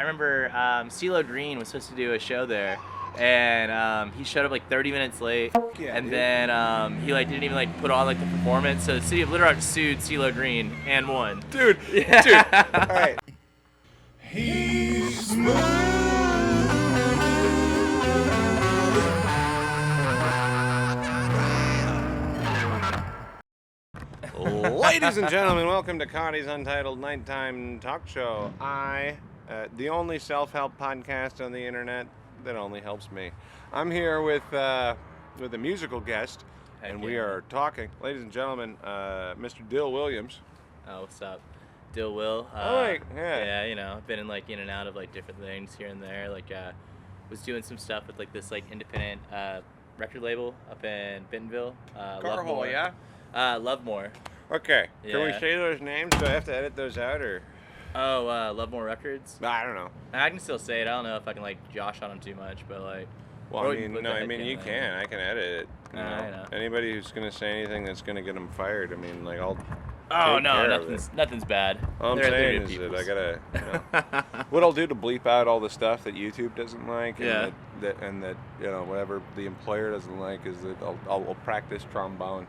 remember CeeLo Green was supposed to do a show there, and he showed up like 30 minutes late, Yeah, and dude. then he like didn't even like put on like the performance. So the city of Littlerock sued CeeLo Green and won. Dude, Yeah. dude. All right. He's smooth. Ladies and gentlemen, welcome to Connie's Untitled Nighttime Talk Show. The only self-help podcast on the internet that only helps me. I'm here with a musical guest, and we are talking. Ladies and gentlemen, Mr. Dill Williams. Oh, what's up? Dill Will. Yeah. Yeah, you know, I've been in and out of like different things here and there. Like, was doing some stuff with like this like independent record label up in Bentonville. Carhole, yeah? Lovemore. Okay. Can we Yeah. say those names? Do I have to edit those out, or? Oh, Lovemore Records. I don't know. I can still say it. I don't know if I can like josh on them too much, but like. Well, or I we can mean, put the heck in you there. can. I can edit it. You know? I know. Anybody who's gonna say anything that's gonna get them fired, I mean, like, I'll. Oh take no, care of it. nothing's bad. All I'm They're saying good is that peoples. I gotta, what I'll do to bleep out all the stuff that YouTube doesn't like, and Yeah. that whatever the employer doesn't like, is that I'll practice trombone,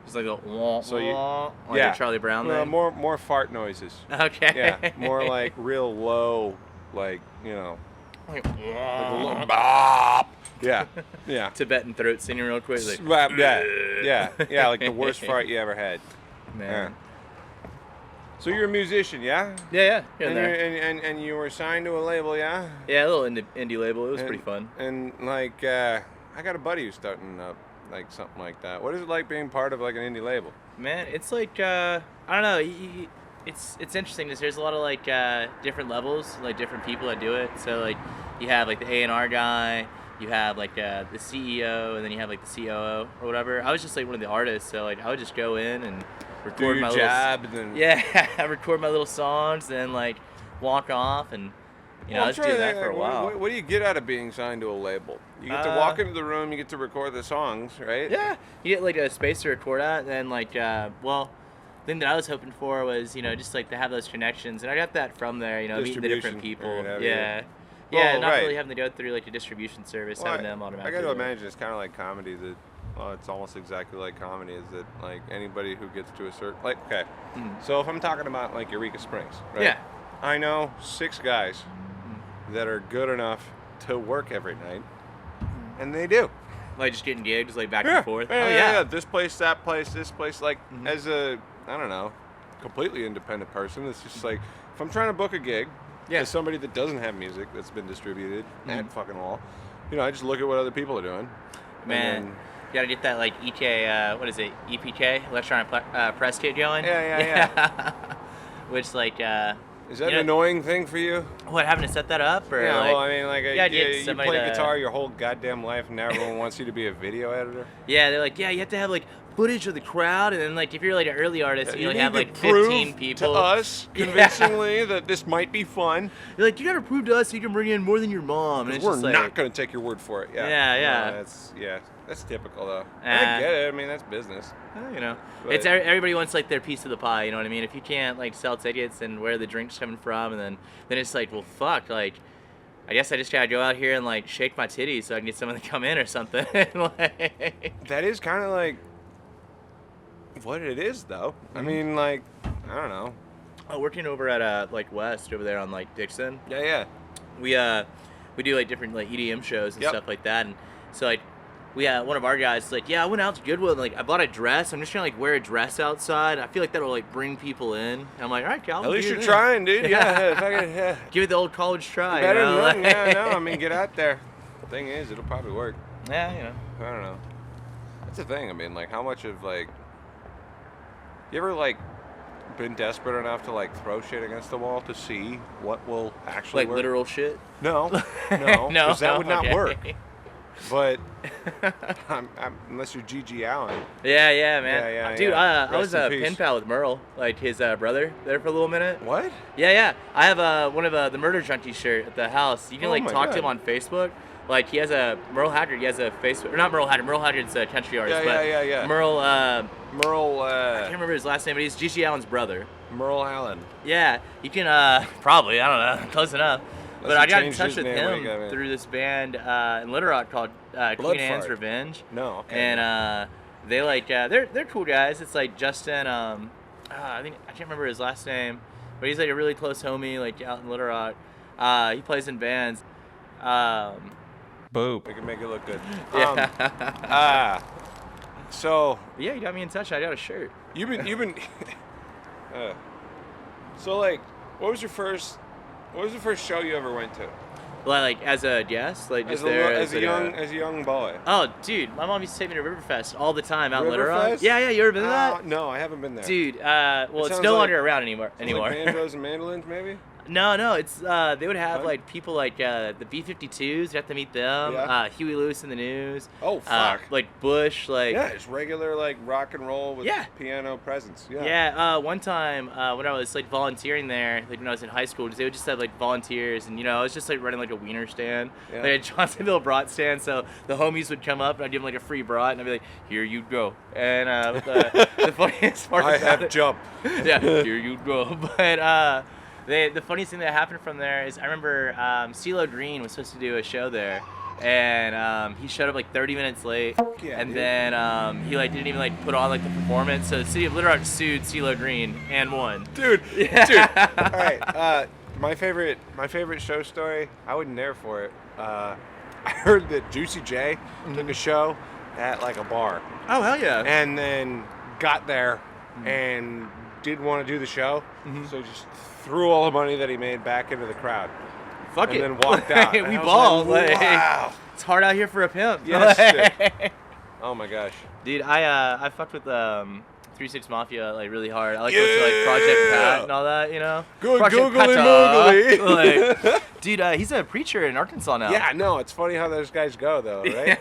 Just like a wah, So you- wah, like yeah. a Charlie Brown. Well, thing. more fart noises. Okay. Yeah, more like real low, like Like, like a wah. little bop. Yeah, yeah. Tibetan throat singing real quick. Like, Yeah, like the worst fart you ever had. man. So you're a musician, yeah? Yeah, here And, and there. and you were signed to a label, yeah? Yeah, a little indie label. It was pretty fun. And like, I got a buddy who's starting up like something like that. What is it like being part of like an indie label? Man, it's like I don't know. It's interesting. There's a lot of like different levels, like different people that do it. So like you have like the A&R guy, you have like the CEO, and then you have like the COO or whatever. I was just like one of the artists, so like I would just go in and record Do your my job, and then yeah, I record my little songs, then like walk off, and you know I was doing that for a while. What do you get out of being signed to a label? You get to walk into the room, you get to record the songs, right? Yeah, you get like a space to record at, and then like the thing that I was hoping for was just like to have those connections, and I got that from there. Meeting the different people. or whatever, Yeah. Oh, Yeah, not right. really having to go through like a distribution service, Well, having them I automatically. got to do it. imagine it's kind of like comedy. That it's almost exactly like comedy. Is that like anybody who gets to a certain okay? So if I'm talking about like Eureka Springs, right? Yeah. I know 6 guys that are good enough to work every night, and they do. Like just getting gigs like back Yeah. and forth. Yeah. This place, that place, this place. Like as a I don't know, completely independent person, it's just like if I'm trying to book a gig. Yeah. As somebody that doesn't have music that's been distributed at fucking all, I just look at what other people are doing. Man, you gotta get that like what is it? EPK, electronic press kit going. Yeah. Which like Is that an annoying thing for you? what, having to set that up or Yeah, like, well, I mean, like, gotta get you somebody play to- guitar your whole goddamn life, and now everyone wants you to be a video editor. yeah, they're like, yeah, you have to have like footage of the crowd, and then like if you're like an early artist, you only have need like to prove 15 people. to us convincingly that this might be fun. You're like, you gotta prove to us so you can bring in more than your mom. And it's We're just like, not going to take your word for it. Yeah, Yeah. No, that's typical though. I Ah. get it. I mean, that's business. But- it's everybody wants like their piece of the pie. You know what I mean? If you can't like sell tickets and where the drink's coming from, and then it's like, well, fuck, like. I guess I just gotta go out here and like shake my titties so I can get someone to come in or something. Like, That is kind of like what it is, though. I mean, like, I don't know. working over at like West over there on like Dixon, Yeah. we do like different like EDM shows and Yep. stuff like that, and so like we one of our guys is like, yeah, I went out to Goodwill and like I bought a dress. I'm just gonna like wear a dress outside. I feel like that'll like bring people in. And I'm like, all right, Cal. At least you're trying, dude. Yeah. Yeah. Give it the old college try. Better you than know? nothing. like- Yeah, no. I mean, get out there. The thing is, it'll probably work. Yeah, I don't know. That's the thing. I mean, like, how much of like, you ever like been desperate enough to like throw shit against the wall to see what will actually like work? literal shit. No, No, because that would not okay. work. But unless you're G.G. Allen. Yeah, man. Yeah, Dude, yeah. I was Rest a in peace. pen pal with Merle, like his brother, there for a little minute. What? Yeah. I have one of the Murder Junkie shirt at the house. You can Oh like my talk to God. him on Facebook. Like he has a Merle Haggard. He has a Facebook, or not Merle Haggard. Merle Haggard's a country artist. Yeah, but yeah. Merle. Merle. I can't remember his last name, but he's G.G. Allen's brother. Merle Allen. Yeah, you can probably, I don't know, close enough. But I got in touch with him through this band in Littlerock called Queen Anne's Revenge. No, okay. And they like they're cool guys. It's like Justin. I can't remember his last name, but he's like a really close homie, like out in Littlerock. He plays in bands. Boop. We can make it look good. Yeah. So. Yeah, you got me in touch. I got a shirt. You've been. So like, what was the first show you ever went to? Like as a guest, like just as a young boy. Oh, dude, my mom used to take me to Riverfest all the time out in Riverfest? Littlerock. Yeah, you ever been to that? No, I haven't been there. Dude, well, it's no longer around anymore. Like banjos and mandolins, maybe? No, it's they would have like people like the B-52s. You have to meet them. Yeah. Huey Lewis in the News. Oh fuck. Like Bush, like yeah, it's regular like rock and roll with piano presence. Yeah. Yeah. One time when I was like volunteering there, like when I was in high school, they would just have like volunteers, and I was just like running like a wiener stand, like a Johnsonville brat stand. So the homies would come up, and I'd give them like a free brat, and I'd be like, "Here you go." And the funniest part I about have jump. Yeah, here you go. But the funniest thing that happened from there is I remember CeeLo Green was supposed to do a show there, and he showed up like 30 minutes late, then he like didn't even like put on like the performance. So the city of Littlerock sued CeeLo Green and won. Dude. All right. My favorite show story. I wasn't there for it. I heard that Juicy J took a show at like a bar. Oh hell yeah! And then got there and didn't want to do the show, so just threw all the money that he made back into the crowd. Fuck and it. then walked out. We balled. Like, wow. It's hard out here for a pimp. Yes. Dude. Oh my gosh. Dude, I fucked with 3-6 Mafia like really hard. I like going to like Project Pat and all that, Good Project googly moogly. Like, dude, he's a preacher in Arkansas now. Yeah, no, it's funny how those guys go though, right?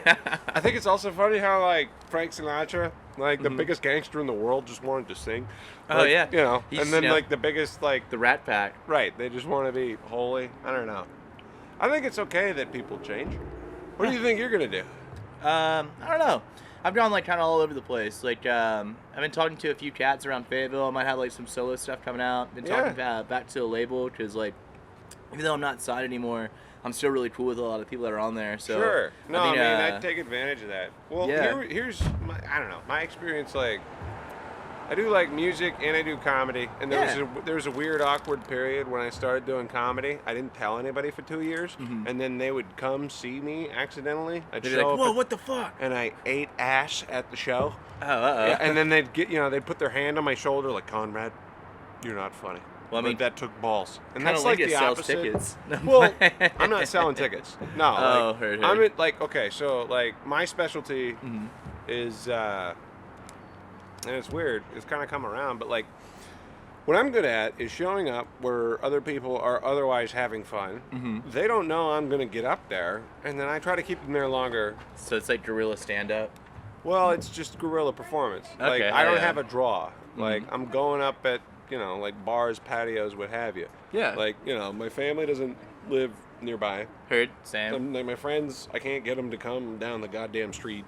I think it's also funny how like Frank Sinatra, like the biggest gangster in the world, just wanted to sing. Oh yeah. And then like the biggest like the Rat Pack. Right, they just want to be holy. I don't know. I think it's okay that people change. What do you think you're gonna do? I don't know. I've gone like kind of all over the place. Like I've been talking to a few cats around Fayetteville. I might have like some solo stuff coming out. Been talking back to a label because like even though I'm not signed anymore, I'm still really cool with a lot of people that are on there. So sure. No, I mean I'd take advantage of that. Well, here's my experience. Like I do like music and I do comedy, and there was a weird awkward period when I started doing comedy. I didn't tell anybody for 2 years, and then they would come see me accidentally. I'd be like, "Whoa, what the fuck?" And I ate ass at the show. Oh, yeah, and then they'd get they'd put their hand on my shoulder like, "Conrad, you're not funny." Well, I mean, that took balls, and that's like the sells opposite. Tickets. Well, I'm not selling tickets. No. Oh, like, I'm at like so like my specialty is. And it's weird. It's kind of come around, but like, what I'm good at is showing up where other people are otherwise having fun. They don't know I'm gonna get up there, and then I try to keep them there longer. So it's like guerrilla stand-up. Well, it's just guerrilla performance. Okay, like I don't have a draw. Like I'm going up at like bars, patios, what have you. Yeah. Like my family doesn't live nearby. Heard, Sam. Like my friends, I can't get them to come down the goddamn street.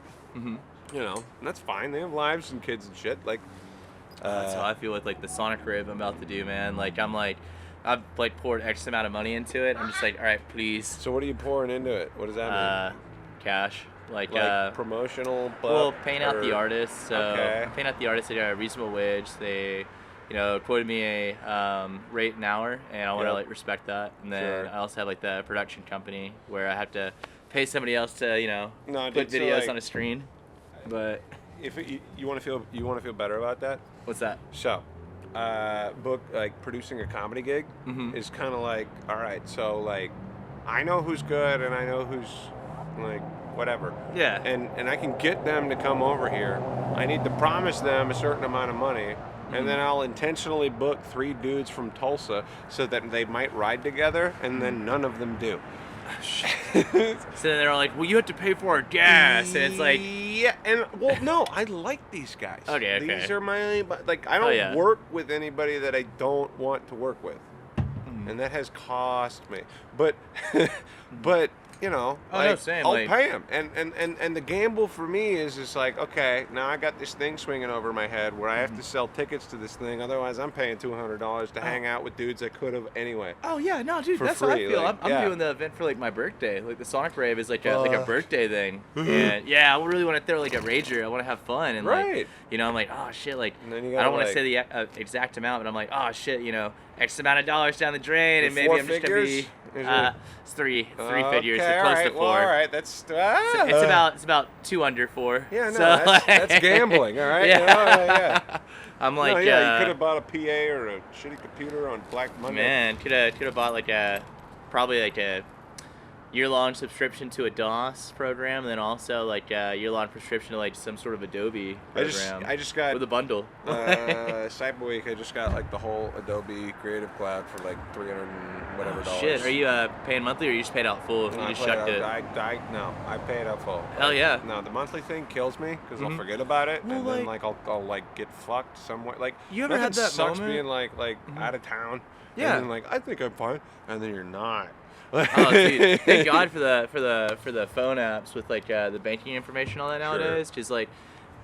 And that's fine. They have lives and kids and shit. Like, that's how I feel with like the Sonic rave I'm about to do, man. Like I've like poured X amount of money into it. I'm just like, all right, please. So what are you pouring into it? What does that mean? Cash. Like promotional. Paying out the artists. So paying out the artists at a reasonable wage. They, quoted me a rate an hour, and I want to like respect that. And then I also have like the production company where I have to pay somebody else to put videos on a screen. But if you want to feel better about that. What's that? So, producing a comedy gig is kind of like, all right, so like, I know who's good and I know who's like whatever. Yeah. And I can get them to come over here. I need to promise them a certain amount of money, and then I'll intentionally book 3 dudes from Tulsa so that they might ride together, and then none of them do. So then they're all like, well, you have to pay for our gas, and it's like, yeah, and well, no, I like these guys. Okay. These are my I don't work with anybody that I don't want to work with, and that has cost me. But you know, Oh, like, no, same, I'll like- pay him. And the gamble for me is just like, okay, now I got this thing swinging over my head where I have to sell tickets to this thing. Otherwise, I'm paying $200 to hang out with dudes I could have anyway. Oh yeah, no, dude, For that's how I free, feel. like, I'm yeah. doing the event for like my birthday. Like the Sonic Rave is like a birthday thing, and yeah, I really want to throw like a rager. I want to have fun, and Right. like, you know, I'm like, oh shit, like And then you I gotta, don't want to like- say the exact amount, but I'm like, oh shit, you know, X amount of dollars down the drain, and maybe Four I'm just figures? gonna Is be it- it's three Okay, figures, so all close right, to 4. well, all right, that's It's about 2 under 4. Yeah, no, so, that's gambling, all right? Yeah. You know, yeah. I'm like, No, yeah, you could have bought a PA or a shitty computer on Black Monday. man, could have bought like probably like a year-long subscription to a DOS program, and then also like a year-long subscription to like some sort of Adobe program. I just got with a bundle. Cyber Week. I just got like the whole Adobe Creative Cloud for like $300 and whatever dollars. Shit, are you paying monthly or you just paid out full? No, You I just pay shucked it. No, I pay it out full. Hell yeah. No, the monthly thing kills me because I'll Mhm. forget about it, Well, and then like- like I'll like get fucked somewhere. Like You ever nothing had that sucks moment? being like Mhm. out of town. Yeah. And then like I think I'm fine, and then you're not. Oh, dude! Thank God for the phone apps with like the banking information, all that Sure. nowadays. Cause like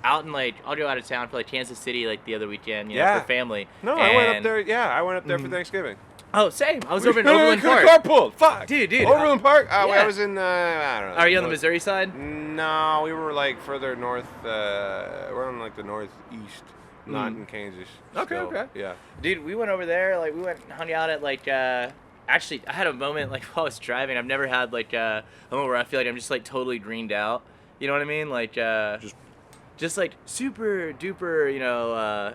out in like I'll go out of town for like Kansas City like the other weekend, you know, Yeah. for family. No, I went up and- there. Yeah, I went up there for Mhm. Thanksgiving. Oh, same. I was over in Overland Park. Carpool. Fuck. Dude. Overland Park. yeah. I was in. I don't know. Are you on the north- Missouri side? No, we were like further north. We're on like the northeast, not Mm. in Kansas. Okay, still. okay. Yeah. Dude, we went over there. Like we went and hung out at like. Actually, I had a moment like while I was driving. I've never had like a moment where I feel like I'm just like totally greened out. You know what I mean? Like just like super duper. You know,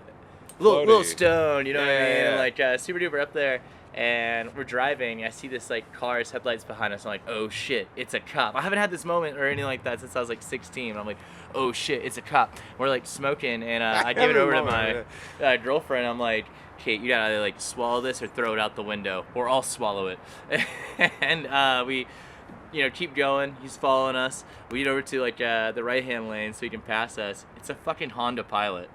little Floaty. stone. You know what I mean? Yeah. Like super duper up there. And we're driving. I see this like car's headlights behind us. I'm like, oh shit, it's a cop. I haven't had this moment or anything like that since I was like 16. I'm like, oh shit, it's a cop. We're like smoking, and I give it over to my girlfriend. I'm like, Kate, you gotta either like swallow this or throw it out the window, or I'll swallow it. And we, you know, keep going. He's following us. We get over to like the right-hand lane so he can pass us. It's a fucking Honda Pilot.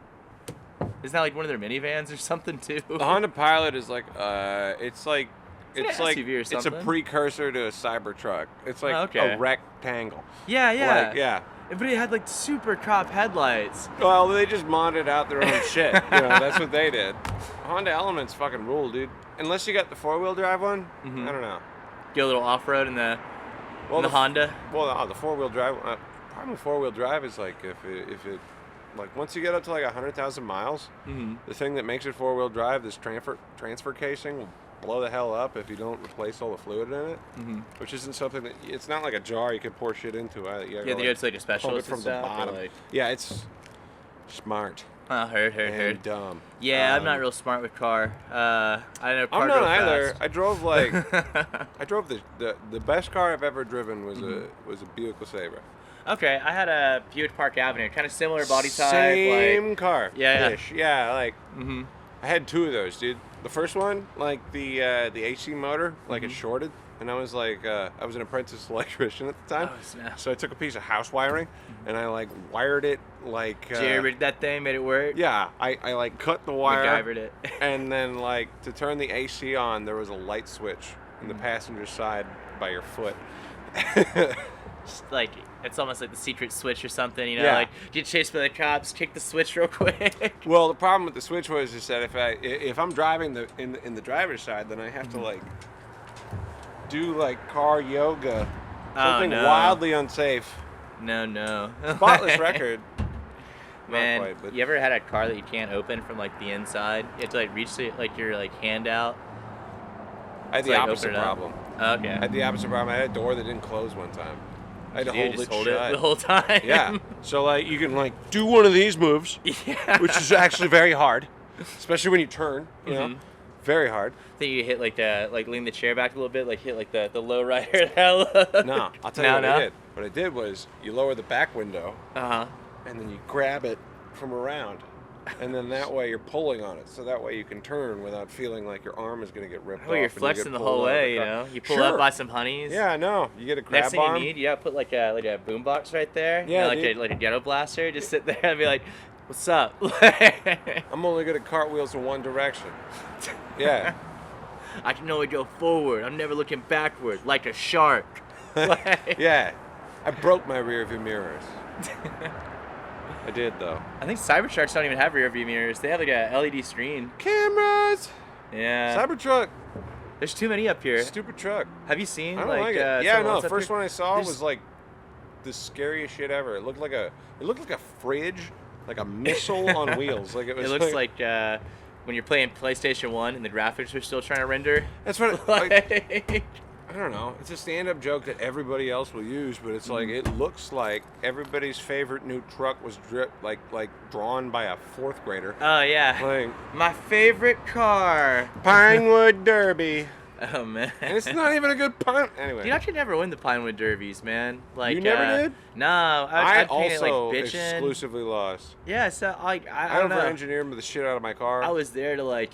Isn't that like one of their minivans or something too? The Honda Pilot is like it's like It's an it's like SUV or it's a something. precursor to a Cybertruck. It's like Oh, okay. a rectangle. Yeah. Like, yeah. But it had like super cop headlights. Well, they just modded out their own shit. You know, that's what they did. Honda Elements fucking rule, dude. Unless you got the 4-wheel drive one, Mhm. I don't know. Get a little off-road in the Well, Honda. Well, the 4-wheel drive. Problem with 4-wheel drive is like if it like once you get up to like 100,000 miles, Mm-hmm. the thing that makes it 4-wheel drive, this transfer casing, will blow the hell up if you don't replace all the fluid in it. Mm-hmm. Which isn't something that it's not like a jar you can pour shit into. Yeah, they go to like a pump it specialist from and the stuff. or, bottom. Like, Yeah, it's smart heard. and dumb. Yeah, I'm not real smart with car. I know car I'm not drove either. fast. I drove like I drove the best car I've ever driven was Mm-hmm. a Buick LeSabre. Okay, I had a Buick Park Avenue, kind of similar body type. Same Like, car. Yeah. Ish. Yeah, like mm-hmm. I had 2 of those, dude. The first one, like the AC motor, like Mm-hmm. it shorted, and I was like, I was an apprentice electrician at the time, Oh, snap. so I took a piece of house wiring, and I like wired it like. Jerry that thing, made it work. Yeah, I like cut the wire, MacGyvered it. and then like to turn the AC on, there was a light switch in the passenger side by your foot. Just, like, it's almost like the secret switch or something, you know? Yeah. Like, get chased by the cops, kick the switch real quick. Well, the problem with the switch was is that if I'm driving in the driver's side, then I have to like do like car yoga, something no. wildly unsafe. No. Spotless record. Man, Not quite, but you ever had a car that you can't open from like the inside? You have to like reach the, like your like hand out. I had to, the like, opposite open it up. problem. Okay. I had the opposite problem. I had a door that didn't close one time. I had to You hold just it hold shut. it the whole time. Yeah. So like you can like do one of these moves, Yeah. which is actually very hard, especially when you turn. You know, Mhm. very hard. Think you hit like lean the chair back a little bit, like hit like the low rider. No, I'll tell you what I did. What I did was you lower the back window, Uh-huh. and then you grab it from around, and then that way you're pulling on it, so that way you can turn without feeling like your arm is going to get ripped off. Oh, you're and you flexing get the pulled whole out of way, the you car. know? You pull Sure. up by some honeys. Yeah, no, you get a crab Next thing bomb. you need, you gotta put like a boom box right there. Yeah, you know, dude. like a ghetto blaster. Just sit there and be like, "What's up?" I'm only good at cartwheels in one direction. Yeah. I can only go forward. I'm never looking backward, like a shark. Like, Yeah. I broke my rear view mirrors. I did, though. I think Cybertrucks don't even have rear view mirrors. They have like a LED screen. Cameras! Yeah. Cybertruck. There's too many up here. Stupid truck. Have you seen? I don't like it. Yeah, some of no. ones The up first here? one I saw There's- was like the scariest shit ever. It looked like a fridge, like a missile on wheels. Like it was. It looks like when you're playing PlayStation 1 and the graphics are still trying to render. That's what. It, like, I don't know. It's a stand-up joke that everybody else will use, but it's like it looks like everybody's favorite new truck was drawn by a fourth grader. Oh yeah. Like My favorite car. Pinewood Derby, Oh man. and it's not even a good pine. Anyway, You actually never win the Pinewood Derbies, man. Like You never did? No, I I'd paint it, also like bitchin'. exclusively lost. Yeah, so like I I don't know. over-engineered the shit out of my car. I was there to like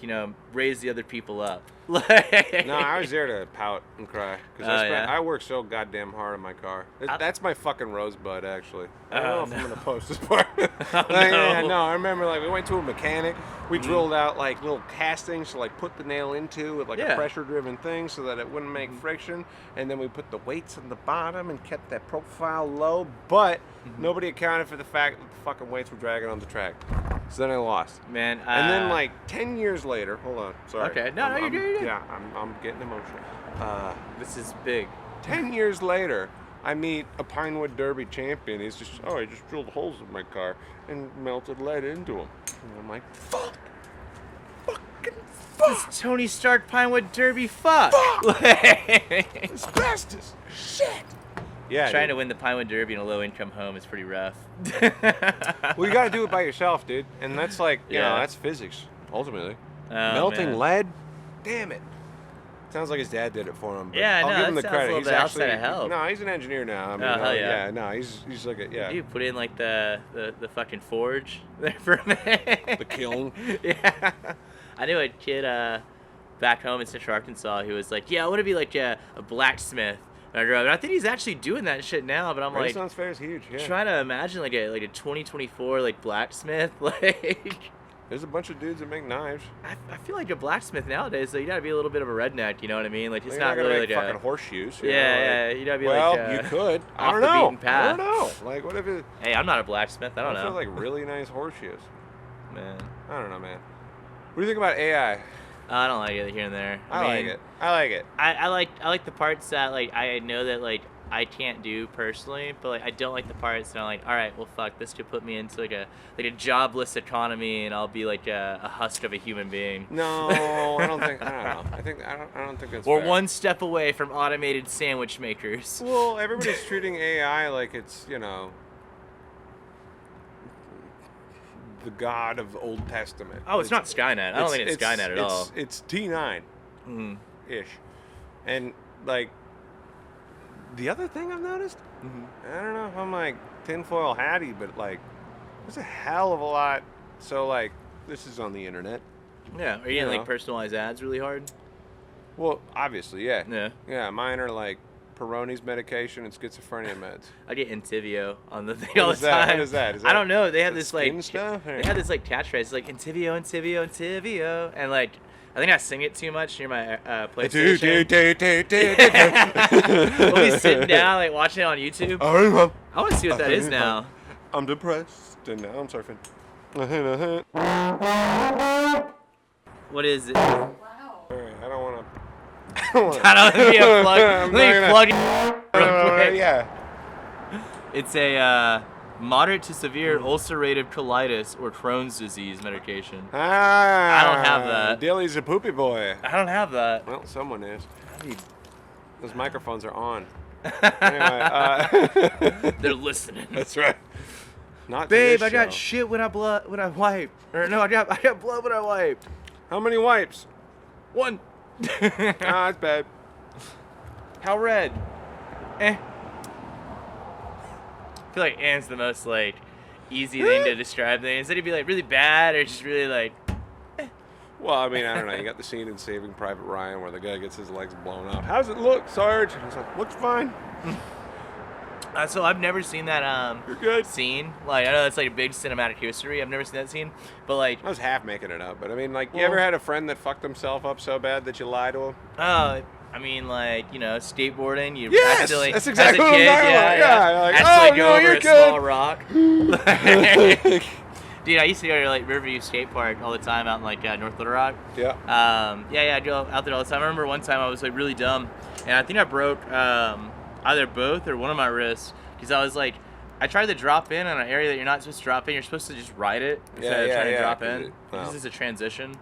raise the other people up. Like No, I was there to pout and cry because Oh, yeah? I worked so goddamn hard on my car. That's my fucking rosebud, actually. I don't Oh, know if no. I'm gonna post this part. Oh, Yeah, no. no, I remember we went to a mechanic. We drilled out like little castings to put the nail into with a Yeah. pressure-driven thing so that it wouldn't make friction. And then we put the weights on the bottom and kept that profile low. But nobody accounted for the fact that the fucking weights were dragging on the track. So then I lost. Man. And then 10 years later, hold on, sorry. Okay, no, you're good, you're good. Yeah, I'm getting emotional. This is big. 10 years later, I meet a Pinewood Derby champion. He's just, I just drilled holes in my car and melted lead into them. And I'm like, fuck. This Tony Stark Pinewood Derby fuck. Asbestos. Shit. Yeah. Trying dude. to win the Pinewood Derby in a low-income home is pretty rough. Well, you got to do it by yourself, dude. And that's Yeah. that's physics, ultimately. Oh, Melting man. lead? Damn it. Sounds like his dad did it for him. But Yeah, I'll no, give him that the sounds a credit. little He's bit actually outside of help. No, he's an engineer now. I mean, Oh, hell yeah. no, he's like a yeah. Dude, put in like the fucking forge there for a minute. The kiln. Yeah. I knew a kid back home in Central Arkansas who was like, yeah, I want to be like a blacksmith. And I think he's actually doing that shit now, but I'm like Renaissance Fair is huge. Yeah. trying to imagine like a 2024 like blacksmith. Like There's a bunch of dudes that make knives. I feel like a blacksmith nowadays, so you gotta be a little bit of a redneck, you know what I mean? Like it's You're not gonna really make like fucking a horseshoes. yeah, you gotta be well, like you could. I off don't the know. beaten path. I don't know. Like, what if it? Hey, I'm not a blacksmith. I don't What if know. they're, like really nice horseshoes? Man, I don't know, man. What do you think about AI? I don't like it here and there. I mean, like it. I like it. I like the parts that like I know that like I can't do personally, but like I don't like the parts that I'm like, all right, well fuck, this could put me into like a jobless economy, and I'll be like a husk of a human being. No, I don't think. I don't know. I don't think that's. Or fair. one step away from automated sandwich makers. Well, everybody's treating AI like it's the god of the Old Testament. Oh, it's not Skynet. I don't think it's Skynet at all. It's T9 Mm. ish, and like the other thing I've noticed. I don't know if I'm like tinfoil hatty, but like there's a hell of a lot. So like this is on the internet. Yeah, are you You gonna know. like personalize ads really hard? Well, obviously, yeah. Yeah. Yeah, mine are like Peyronie's medication and schizophrenia meds. I get Entivio on the thing What all is the that? time. What is that? Is I that- don't know. They have is this that skin like stuff, or- they have this like catchphrase. It's like Entivio, Entivio, Entivio, and like I think I sing it too much near my PlayStation. We'll be sitting down like watching it on YouTube. I want to see what that is now. I'm depressed and now I'm surfing. What is it? Alright, I don't want to. I don't know if you have plug. I'm Let me not plug it real quick. Yeah. It's a moderate to severe ulcerative colitis or Crohn's disease medication. Ah, I don't have that. Dilly's a poopy boy. I don't have that. Well, someone is. I need- Those microphones are on. Anyway, They're listening. that's right. Not to Babe, this I got show. shit when I wipe. Or no, I got blood when I wipe. How many wipes? One. Ah, that's bad. How red? I feel like Ann's the most like easy thing to describe things. It'd be like really bad or just really like. Well, I mean, I don't know. You got the scene in Saving Private Ryan where the guy gets his legs blown off. How's it look, Sarge? And he's like, looks fine. So I've never seen that You're good. scene. Like I know that's like a big cinematic history. I've never seen that scene, but like I was half making it up, but I mean, like, you Well- ever had a friend that fucked himself up so bad that you lie to him? I I mean, like, you know, skateboarding. You Yes! accidentally, That's exactly as a what I'm kid, talking about. Yeah, you're like, accidentally oh, go no, over you're a good. small rock. Dude, I used to go to like Riverview Skate Park all the time out in like North Littlerock. Yeah. I go out there all the time. I remember one time I was like really dumb, and I think I broke either both or one of my wrists because I was like, I tried to drop in on an area that you're not supposed to drop in. You're supposed to just ride it instead of trying to drop in. This is a transition.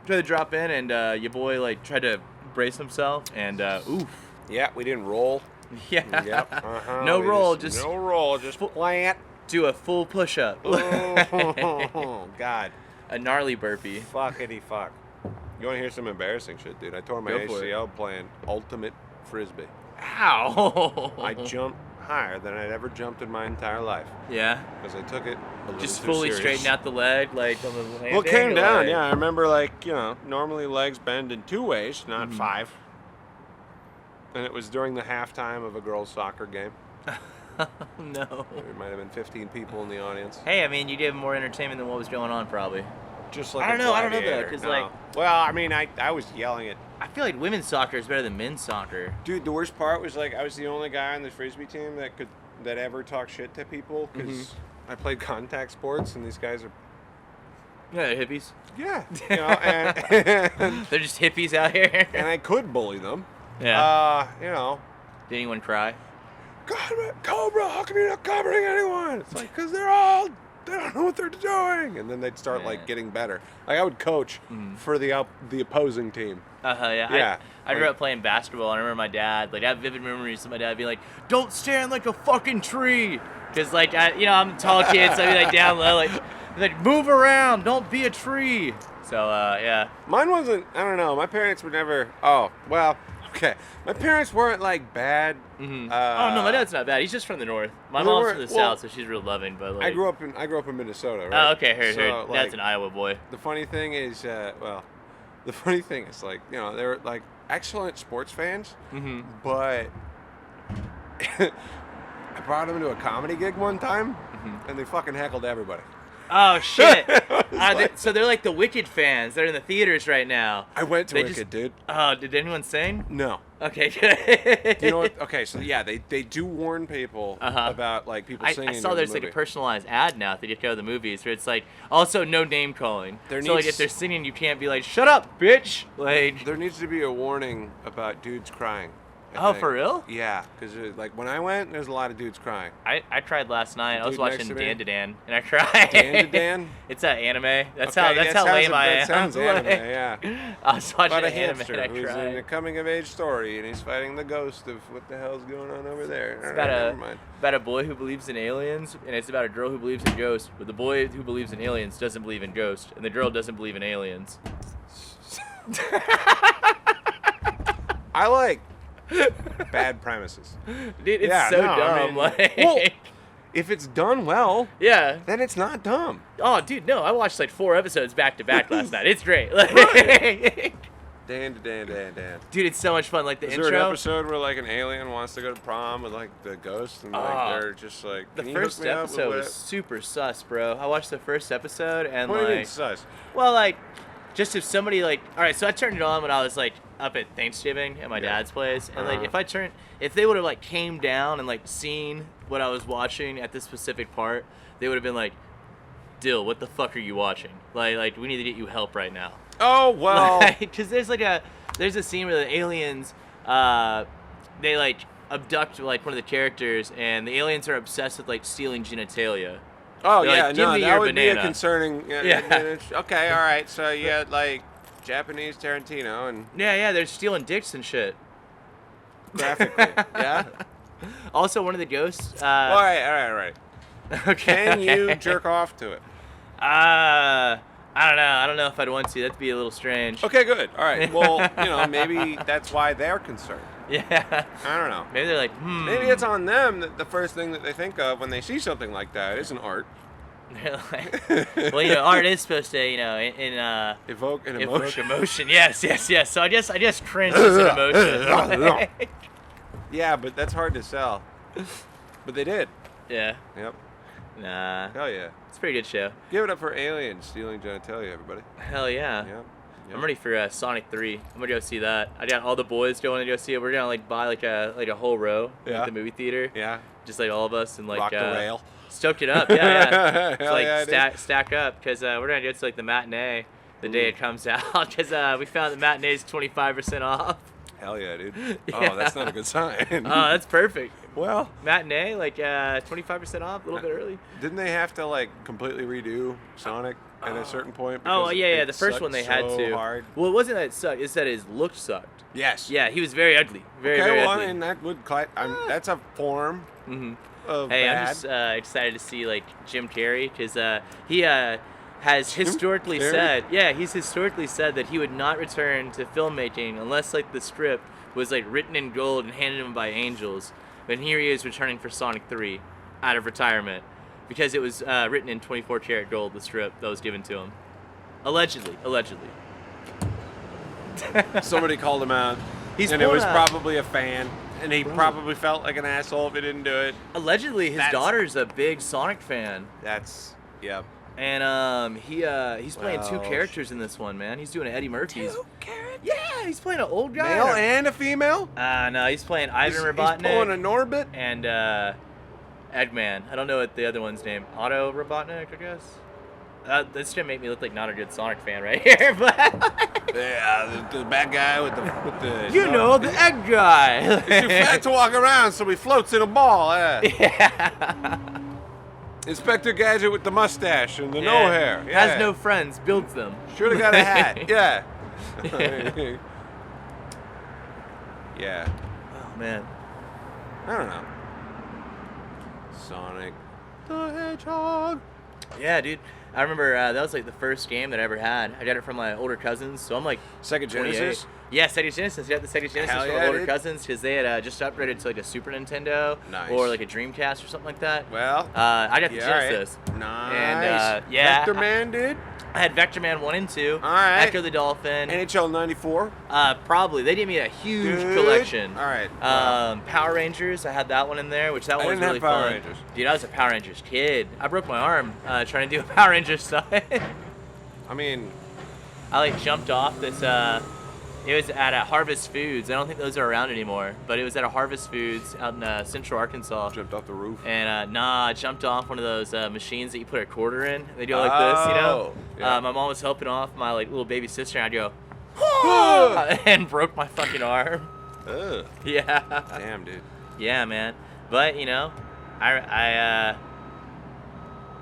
Tried to drop in, and your boy like tried to brace himself, and oof. Yeah, we didn't roll. Yeah. Yep. Uh-huh. No roll, just plant. Do a full push-up. Oh, God. A gnarly burpee. Fuckity fuck. You want to hear some embarrassing shit, dude? I tore my ACL playing ultimate frisbee. Ow! I jumped higher than I'd ever jumped in my entire life. Yeah? Because I took it a little Just too fully serious. straighten out the leg, like on the landing? Well, it came down, like... yeah. I remember, like, you know, normally legs bend in 2 ways, not 5. And it was during the halftime of a girls' soccer game. No. There might have been 15 people in the audience. Hey, I mean, you gave more entertainment than what was going on, probably. Just like I don't know though, gladiator. because No. like, well, I mean, I was yelling at. I feel like women's soccer is better than men's soccer. Dude, the worst part was like I was the only guy on the frisbee team that ever talked shit to people because I played contact sports and these guys are. Yeah, they're hippies. Yeah, you know, and They're just hippies out here. and I could bully them. Yeah. You know. Did anyone cry? God, Cobra, how come you're not covering anyone? It's like, because they don't know what they're doing. And then they'd start, like, getting better. Like, I would coach for the opposing team. Yeah. I grew up playing basketball, and I remember my dad, like, I have vivid memories of my dad being like, don't stand like a fucking tree. Because, like, I'm a tall kid, so I'd be, like, down low, like, move around, don't be a tree. So, yeah. Mine wasn't, I don't know, my parents were never, okay. My parents weren't, like, bad. Oh no, my dad's not bad. He's just from the north. My mom's from the south, so she's real loving. But like, I grew up in Minnesota, right? Oh, okay, heard. So, Dad's an Iowa boy. The funny thing is, like, you know, they were like excellent sports fans, but I brought them to a comedy gig one time, and they fucking heckled everybody. Oh shit! So they're like the Wicked fans. They're in the theaters right now. I went to Wicked, dude. Oh, did anyone sing? No. Okay, good. You know what? Okay, so yeah, they do warn people about like people singing. I saw there's like a personalized ad now that you go to the movies where it's like also no name calling. Like if they're singing, you can't be like shut up, bitch. Like there needs to be a warning about dudes crying. I think. For real? Yeah, because like when I went, there's a lot of dudes crying. I tried last night. I was watching Dan to Dan, and I cried. Dan to Dan? It's that anime. That's how lame I am. That sounds anime, yeah. I was watching about a anime hamster and I who's cried. in a coming-of-age story, and he's fighting the ghost of what the hell's going on over there. It's about a boy who believes in aliens, and it's about a girl who believes in ghosts. But the boy who believes in aliens doesn't believe in ghosts, and the girl doesn't believe in aliens. I like bad premises. Dude, it's dumb. I mean, like, well, if it's done well, yeah, then it's not dumb. Oh, dude, no, I watched like 4 episodes back to back last night. It's great. Right. Dan to Dan. Dude, it's so much fun. Like the intro. Is there an episode where like an alien wants to go to prom with like the ghost, and like they're just like the first episode was super sus, bro. I watched the first episode and what do you mean like sus? Well, like just if somebody like all right, so I turned it on when I was like up at Thanksgiving at my dad's place, and like if they would have like came down and like seen what I was watching at this specific part, they would have been like, Dill, what the fuck are you watching? Like we need to get you help right now. Oh well, because there's a scene where the aliens they like abduct like one of the characters, and the aliens are obsessed with like stealing genitalia. Oh They're yeah, like, give me that your would banana. be a concerning. Yeah. Okay, all right. So you had like Japanese Tarantino and they're stealing dicks and shit. Graphically, yeah. Also, one of the ghosts. All right. Okay. Can you jerk off to it? I don't know if I'd want to. That'd be a little strange. Okay, good. All right. Well, maybe that's why they're concerned. Yeah. I don't know. Maybe they're like, Maybe it's on them that the first thing that they think of when they see something like that isn't art. They're like, well, art is supposed to, evoke an emotion. Evoke emotion. Yes. So I just cringe as an emotion. Yeah, but that's hard to sell. But they did. Yeah. Yep. Nah. Hell yeah. It's a pretty good show. Give it up for aliens stealing genitalia, everybody. Hell yeah. Yep. I'm ready for Sonic 3. I'm gonna go see that. I got all the boys going to go see it. We're gonna like buy like a whole row at the movie theater. Yeah. Just like all of us and like rock the rail. Stoked it up. Yeah. Just, like yeah, stack up because we're gonna go to like the matinee the day it comes out because we found the matinee is 25% off. Hell yeah, dude. Yeah. Oh, that's not a good sign. Oh, that's perfect. Well, matinee, like 25% off, a little bit early. Didn't they have to like completely redo Sonic at a certain point? Oh yeah, the first sucked one they had so to. Hard. Well, it wasn't that it sucked. It's that his look sucked. Yes. Yeah, he was very ugly. Very well, ugly. I mean that would that's a form of Hey, bad. I'm just excited to see like Jim Carrey because he has historically said, he's historically said that he would not return to filmmaking unless like the script was like written in gold and handed him by angels. But here he is returning for Sonic 3 out of retirement because it was written in 24 karat gold, the script that was given to him. Allegedly. Somebody called him out, and it was probably a fan, and he probably felt like an asshole if he didn't do it. Allegedly, his daughter's a big Sonic fan. Yep. And he's playing two characters in this one, man. He's doing Eddie Murphy's. Two characters? Yeah, he's playing an old guy. Male and a female? No, he's playing Ivan Robotnik. He's pulling a Norbit? And Eggman. I don't know what the other one's name. Otto Robotnik, I guess. That's gonna make me look like not a good Sonic fan right here, but yeah, the bad guy with the you know, the egg guy. He's too fat to walk around, so he floats in a ball. Yeah. Inspector Gadget with the mustache and the no hair. Yeah. Has no friends, builds them. Should have got a hat. Yeah. Yeah. Oh man. I don't know. Sonic the Hedgehog. Yeah, dude. I remember that was like the first game that I ever had. I got it from my older cousins, so I'm like Sega Genesis? Yeah, Sega Genesis. You got the Sega Genesis from my older cousins because they had just upgraded to like a Super Nintendo or like a Dreamcast or something like that. Well, I got the Genesis. Right. Nice. And yeah, Vector Man, dude. I had Vector Man 1 and 2. All right. Echo the Dolphin. NHL 94. Probably. They gave me a huge collection. All right. Power Rangers. I had that one in there, which that one was really fun. Power Rangers. Dude, I was a Power Rangers kid. I broke my arm trying to do a Power Rangers stuff. I mean, I like jumped off this. It was at a Harvest Foods. I don't think those are around anymore, but it was at a Harvest Foods out in Central Arkansas. Jumped off the roof. And I jumped off one of those machines that you put a quarter in. They go like this, you know. Yeah. My mom was helping off my like little baby sister, and I'd go, and broke my fucking arm. Ugh. Yeah. Damn, dude. Yeah, man. But you know, I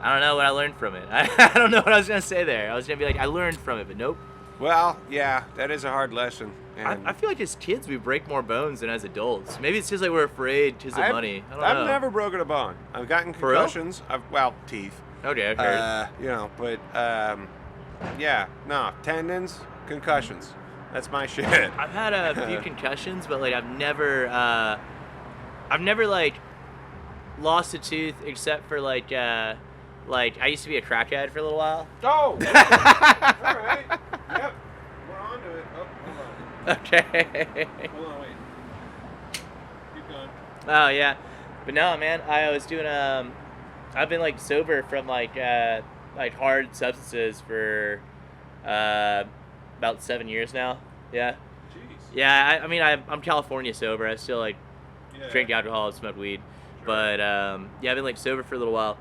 don't know what I learned from it. I don't know what I was gonna say there. I was gonna be like, I learned from it, but nope. Well, yeah, that is a hard lesson. I feel like as kids we break more bones than as adults. Maybe it's just like we're afraid because of money. I don't know. I've never broken a bone. I've gotten concussions. Teeth. Okay. You know, but yeah, no, tendons, concussions. That's my shit. I've had a few concussions, but like I've never like lost a tooth except for like I used to be a crackhead for a little while. Oh. All right. Yep. We're on to it. Oh, hold on. Okay. Hold on, wait. Keep going. Oh yeah, but no, man. I was doing I've been like sober from like hard substances for about 7 years now. Yeah. Jeez. Yeah. I mean I'm California sober. I still like drink alcohol and smoke weed, but yeah, I've been like sober for a little while.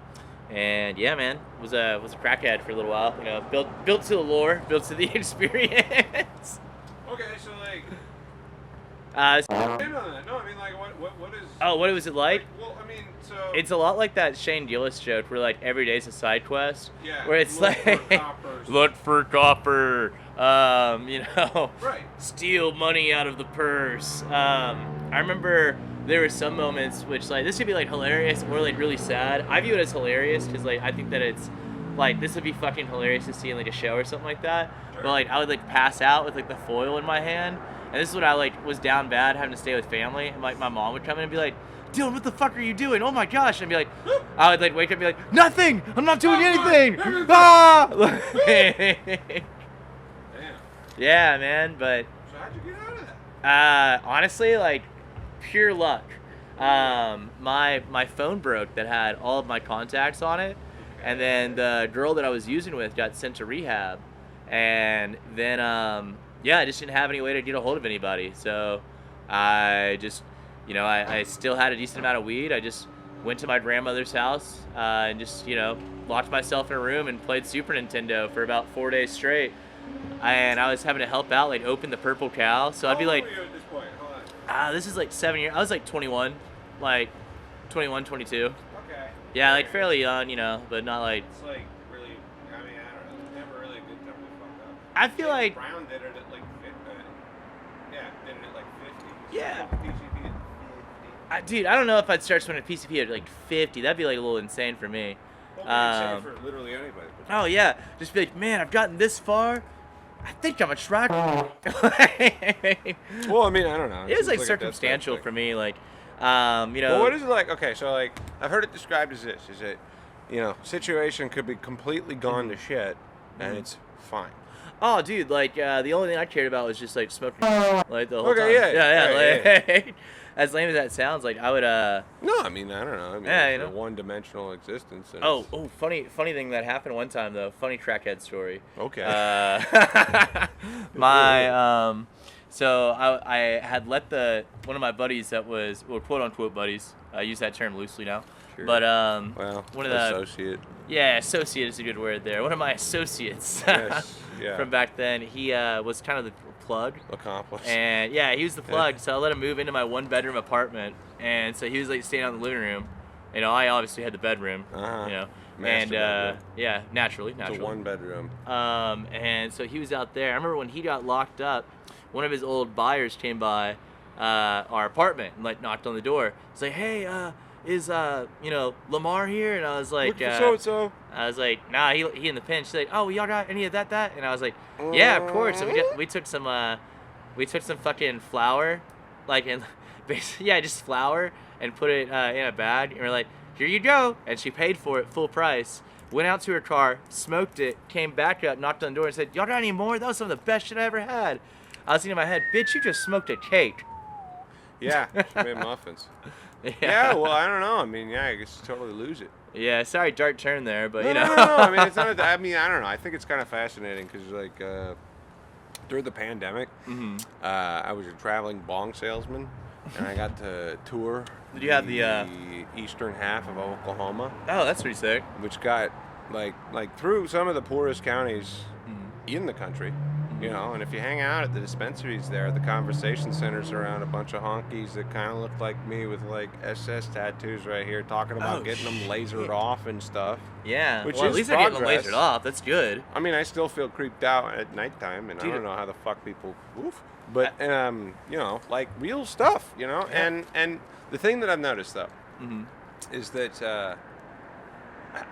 And yeah, man, was a crackhead for a little while. You know, built to the lore, built to the experience. Okay, so like. No, I mean, like, what is? Oh, what was it like? Well, I mean, so. It's a lot like that Shane Gillis joke, where like every day's a side quest. Yeah. Where it's look like, look for copper. You know. Right. Steal money out of the purse. I remember. There were some moments which, like, this could be, like, hilarious or, like, really sad. I view it as hilarious because, like, I think that it's, like, this would be fucking hilarious to see in, like, a show or something like that. Sure. But, like, I would, like, pass out with, like, the foil in my hand. And this is when I, like, was down bad having to stay with family. And, like, my mom would come in and be like, Dylan, what the fuck are you doing? Oh, my gosh. And I'd be like, I would, like, wake up and be like, nothing! I'm not doing anything! Ah! Damn. Yeah, man, but... So how'd you get out of that? Honestly, like... pure luck. My phone broke that had all of my contacts on it, and then the girl that I was using with got sent to rehab, And then yeah, I just didn't have any way to get a hold of anybody. So I just, I still had a decent amount of weed. I just went to my grandmother's house and just, locked myself in a room and played Super Nintendo for about 4 days straight. And I was having to help out, like open the Purple Cow. So I'd be like, How old were you at this point? Hold on. this is like 7 years. I was like 21, like 21, 22. Okay. Yeah, like fairly young, but not like. It's like really. I mean, I don't know. It's never really a good time to fuck up. I feel like. Brown did it at like 50. Yeah, did it at like 50. Yeah. PCP at 50. Dude, I don't know if I'd start smoking PCP at like 50. That'd be like a little insane for me. Well, for literally anybody. Oh yeah, just be like, man, I've gotten this far. I think I'm a try. Well, I mean, I don't know. It was like seems circumstantial a for me, like, Well, what is it like? Okay, so like I've heard it described as this: is that situation could be completely gone to shit, and it's fine. Oh, dude, like the only thing I cared about was just like smoking, like the whole time. Okay, yeah. Like, as lame as that sounds, like I would. No, I mean, I don't know. I mean, Yeah, it's a one-dimensional existence. And Oh, funny thing that happened one time though. Funny crackhead story. Okay. So I had let one of my buddies that was, well, quote unquote buddies. I use that term loosely now. Sure. But well, one of the associate. Yeah, associate is a good word there. One of my associates Yes. Yeah. from back then, he was kind of the plug. Accomplice. And yeah, he was the plug. So I let him move into my 1-bedroom apartment, and so he was like staying out in the living room. I obviously had the bedroom. Uh-huh. And bedroom. yeah, naturally. It's a 1-bedroom. And so he was out there. I remember when he got locked up, one of his old buyers came by our apartment and like knocked on the door. It's like, hey, is Lamar here? And I was like, so. I was like, nah, he in the pen. She's like, oh, y'all got any of that? And I was like, yeah, of course. So we took some fucking flour, like, and basically, yeah, just flour, and put it in a bag. And we're like, here you go. And she paid for it full price. Went out to her car, smoked it, came back up, knocked on the door, and said, y'all got any more? That was some of the best shit I ever had. I was thinking in my head, bitch, you just smoked a cake. Yeah, she made muffins. Yeah, well, I don't know. I mean, yeah, I guess you totally lose it. Yeah, sorry, dark turn there, but No. I mean, it's not. I mean, I don't know. I think it's kind of fascinating because, like, during the pandemic, I was a traveling bong salesman, and I got to tour. Did you have the eastern half of Oklahoma? Oh, that's pretty sick. Which got like through some of the poorest counties in the country. And if you hang out at the dispensaries there, the conversation centers around a bunch of honkies that kind of look like me with like SS tattoos right here, talking about getting them lasered off and stuff. Yeah, which well, is at least they're getting them progress. lasered off. That's good. I mean, I still feel creeped out at nighttime, and Dude. I don't know how the fuck people. Oof. But like real stuff, Yeah. And the thing that I've noticed though is that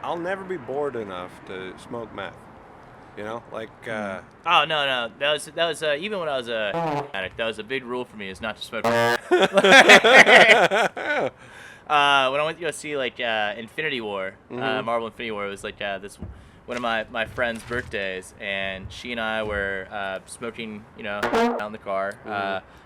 I'll never be bored enough to smoke meth. Like. Oh no, that was even when I was a addict. That was a big rule for me, is not to smoke. When I went to go see like Infinity War, Marvel Infinity War, it was like this one of my friend's birthdays, and she and I were smoking, out in the car.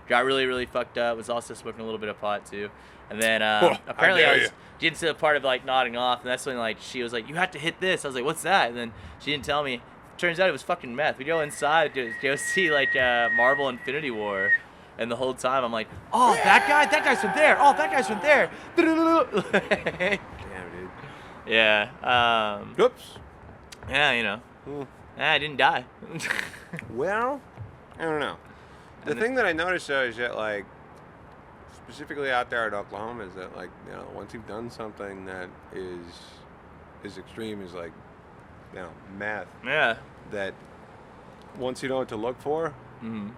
Got really fucked up. Was also smoking a little bit of pot too, and then apparently I was getting to the part of like nodding off, and that's when like she was like, "You have to hit this." I was like, "What's that?" And then she didn't tell me. Turns out it was fucking meth. We go inside to go see like Marvel Infinity War, and the whole time I'm like, oh, that guy's from there. Oh, that guy's from there. Damn, dude. Yeah. Oops. Yeah, I didn't die. Well, I don't know. The thing that I noticed though is that like, specifically out there in Oklahoma, is that like, once you've done something that is extreme, is like, meth. Yeah. That once you know what to look for,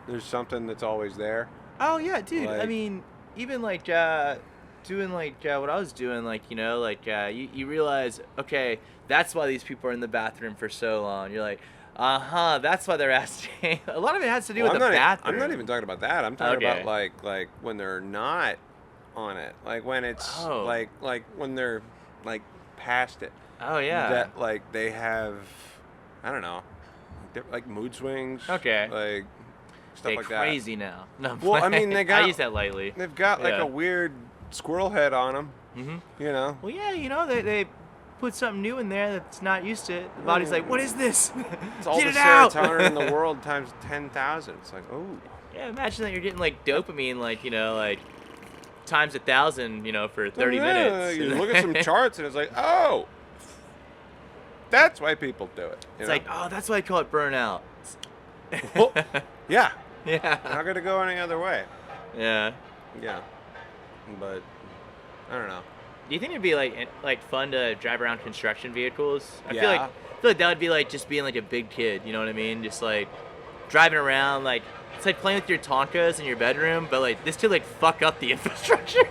there's something that's always there. Oh yeah, dude. Like, I mean, even like doing like what I was doing, like you realize, okay, that's why these people are in the bathroom for so long. You're like, that's why they're asking. A lot of it has to do with the bathroom. I'm not even talking about that. I'm talking about like when they're not on it, like when it's like when they're like past it. Oh yeah. That like they have, I don't know, like mood swings. Okay. Like stuff like that. Crazy now. No. Well, I mean, they got. I use that lightly. They've got like Yeah. a weird squirrel head on them. Mm-hmm. You know. Well, yeah, they put something new in there that's not used to it. The body's like, what is this? It's all Get the it out! serotonin in the world times 10,000. It's like, oh. Yeah, imagine that you're getting like dopamine, like, you know, like times 1,000, you know, for 30 minutes. You look at some charts and it's like, oh, that's why people do it. It's like, oh, that's why I call it burnout. Well, yeah. Yeah. Not gonna go any other way. Yeah. Yeah. But I don't know. Do you think it'd be like fun to drive around construction vehicles? I Yeah. feel like that would be like just being like a big kid, you know what I mean? Just like driving around, like it's like playing with your Tonkas in your bedroom, but like this could like fuck up the infrastructure.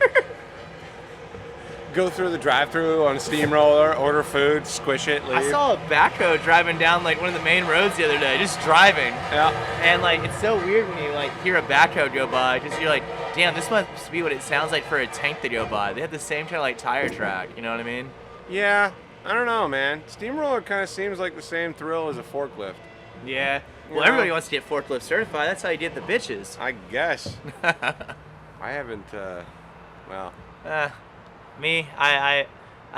Go through the drive-through on a steamroller, order food, squish it, leave. I saw a backhoe driving down like one of the main roads the other day, just driving. Yeah. And like it's so weird when you like hear a backhoe go by, because you're like, damn, this must be what it sounds like for a tank to go by. They have the same kind of like tire track, you know what I mean? Yeah. I don't know, man. Steamroller kind of seems like the same thrill as a forklift. Yeah. Well, Yeah. everybody wants to get forklift certified. That's how you get the bitches. I guess. I haven't, well. Me, I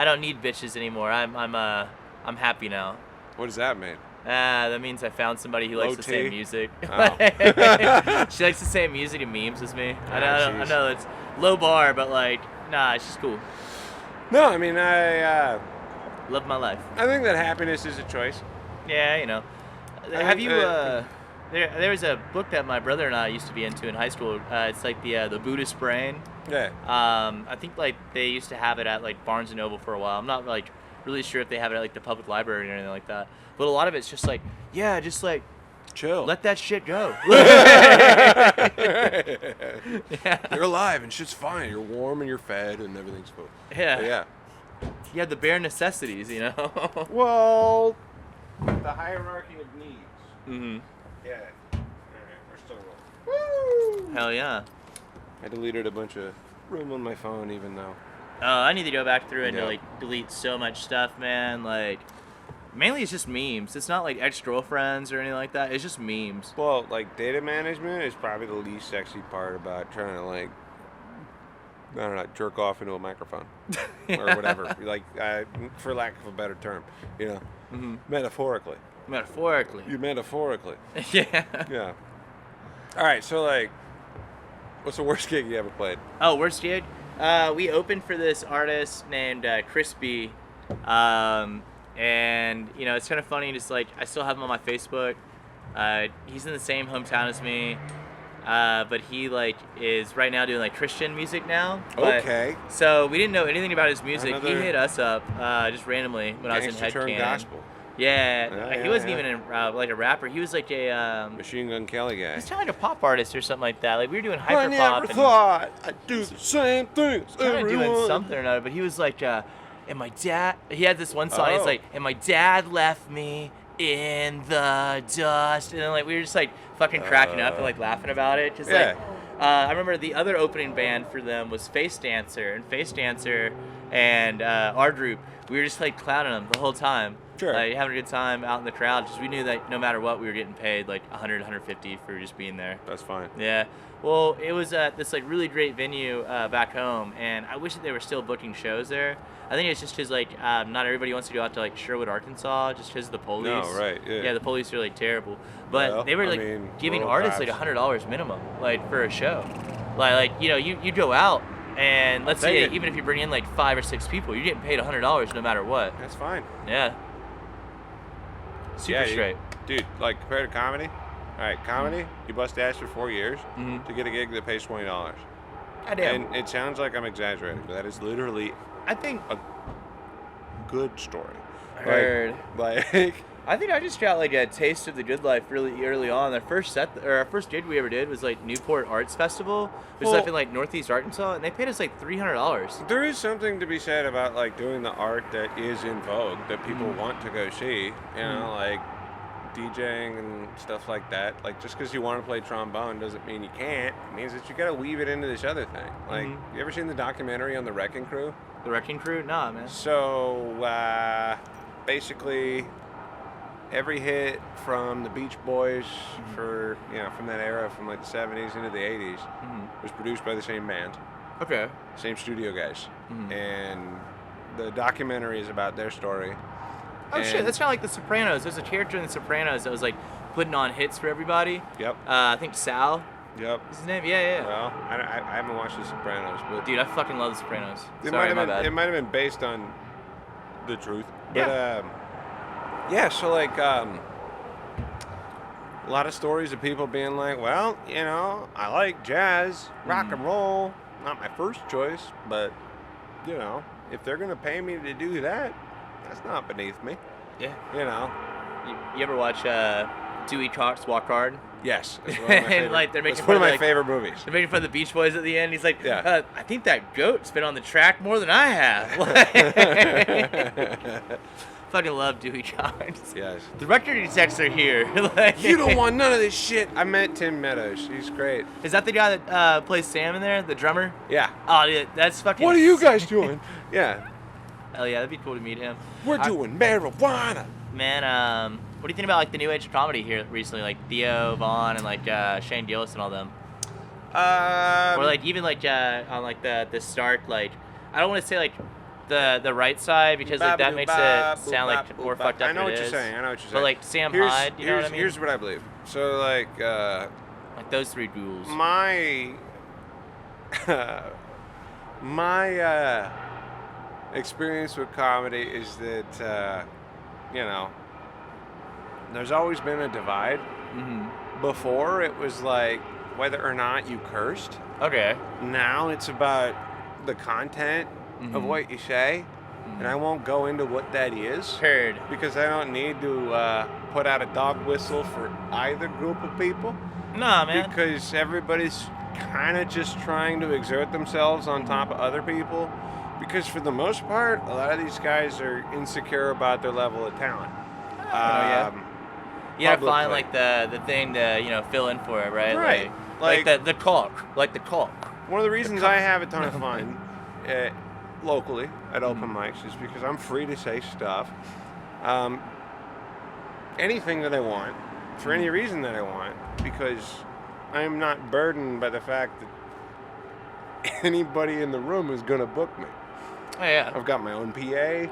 don't need bitches anymore. I'm happy now. What does that mean? That means I found somebody who likes the Low same T? music. Oh. She likes the same music and memes as me. I jeez. know it's low bar, but like, nah, it's just cool. No, I mean, Love my life. I think that happiness is a choice. Yeah, you know. I Have think you? that- There was a book that my brother and I used to be into in high school. It's like the Buddhist Brain. Yeah. I think like they used to have it at like Barnes and Noble for a while. I'm not like really sure if they have it at like the public library or anything like that. But a lot of it's just like, yeah, just like Chill. let that shit go. Yeah. You're alive and shit's fine. You're warm and you're fed and everything's cool. Yeah. But yeah. You have the bare necessities, you know. Well, the hierarchy of needs. Mhm. Yeah. All right, we're still rolling. Woo! Hell yeah. I deleted a bunch of room on my phone, even though. I need to go back through and Yeah. like delete so much stuff, man. Like, mainly it's just memes. It's not like ex-girlfriends or anything like that. It's just memes. Well, like data management is probably the least sexy part about trying to like, I don't know, jerk off into a microphone or whatever. Like, for lack of a better term, you know, Mhm. metaphorically. Metaphorically. You metaphorically. Yeah. Yeah. All right, so like, what's the worst gig you ever played? Oh, worst gig? We opened for this artist named Crispy, and you know it's kind of funny. Just like I still have him on my Facebook. He's in the same hometown as me, but he like is right now doing like Christian music now. But- Okay. So we didn't know anything about his music. Another He hit us up just randomly when I was in Gangster turned Headcan. gospel. Yeah, he yeah, wasn't yeah. even like a rapper. He was like a Machine Gun Kelly guy. he's kind of like a pop artist or something like that. Like we were doing I hyper never pop and thought I'd do the same things. kind of doing everyone. something or another. But he was like, and my dad. He had this one song. It's Oh. like, and my dad left me in the dust. And then like we were just like fucking cracking up and like laughing about it. Cause Yeah. like I remember the other opening band for them was Face Dancer, and Face Dancer and our group. We were just like clowning them the whole time. Sure. Like having a good time out in the crowd. Just we knew that no matter what, we were getting paid like 100, 150 for just being there. That's fine. Yeah. Well, it was at this like really great venue back home, and I wish that they were still booking shows there. I think it's just because like not everybody wants to go out to like Sherwood, Arkansas, just because of the police. No, right, yeah. Yeah, the police are like terrible, but Well, they were I like mean, giving rural artists like cops. $100 minimum, like for a show. Like you know you go out and let's take say it. even if you bring in like 5 or 6 people, you're getting paid $100 no matter what. That's fine. Yeah. Super Yeah, straight. Dude, like compared to comedy, all right, comedy, you bust ass for 4 years Mhm. to get a gig that pays $20. Goddamn. And it sounds like I'm exaggerating, but that is literally I think a good story. Heard. Like I think I just got like a taste of the good life really early on. Our first gig we ever did was like Newport Arts Festival, which is Well- up in like Northeast Arkansas, and they paid us like $300. there is something to be said about like doing the art that is in vogue that people Mm-hmm. want to go see. You know, like DJing and stuff like that. Like just because you want to play trombone doesn't mean you can't. It means that you got to weave it into this other thing. Like, Mhm. you ever seen the documentary on the Wrecking Crew? The Wrecking Crew? Nah, man. So basically, every hit from the Beach Boys for from that era, from like the 70s into the 80s, Mhm. was produced by the same band, Okay. same studio guys, Mhm. and the documentary is about their story. Oh shit, that's kind of like The Sopranos. There's a character in The Sopranos that was like putting on hits for everybody. Yep. I think Sal Yep. is his name. Yeah. Well, I haven't watched The Sopranos, but Dude, I fucking love The Sopranos. it Sorry, my might bad. have been based on the truth. But, Yeah. yeah. So like, a lot of stories of people being like, well, you know, I like jazz, rock and roll, not my first choice, but you know, if they're gonna pay me to do that, that's not beneath me. Yeah. You know. You ever watch Dewey Cox Walk Hard? Yes. It's one of my favorite, Like, they're making it's fun one of of, my like- favorite movies. They're making fun of the Beach Boys at the end. He's like, Yeah. I think that goat's been on the track more than I have. Fucking love Dewey Cox. Yes. The record execs are here. Like, You don't want none of this shit. I met Tim Meadows. He's great. Is that the guy that plays Sam in there, the drummer? Yeah. Oh, dude, that's fucking. What are you guys doing? Yeah. Hell yeah, that'd be cool to meet him. We're doing marijuana. Man, what do you think about like the new age of comedy here recently, like Theo Vaughn and like Shane Gillis and all them, or like even like on like the Stark, like I don't want to say like the right side because like that makes it sound like more fucked up. I know than what it you're is. saying. I know what you're saying. But like Sam Hyde, you know what I mean? Here's what I believe. So like Like those three duels. my my experience with comedy is that you know, there's always been a divide. Mm-hmm. Before it was like whether or not you cursed. Okay. Now it's about the content of what you say, and I won't go into what that is Heard. because I don't need to put out a dog whistle for either group of people. Nah, man. Because everybody's kind of just trying to exert themselves on top of other people. Because for the most part, a lot of these guys are insecure about their level of talent. yeah. You gotta find publicly. like the thing to fill in for it, right? Right. Like the caulk, like the caulk. One of the reasons I have a ton of fun locally at open mics is because I'm free to say stuff, anything that I want, for any reason that I want, because I'm not burdened by the fact that anybody in the room is going to book me. Oh yeah. I've got my own PA.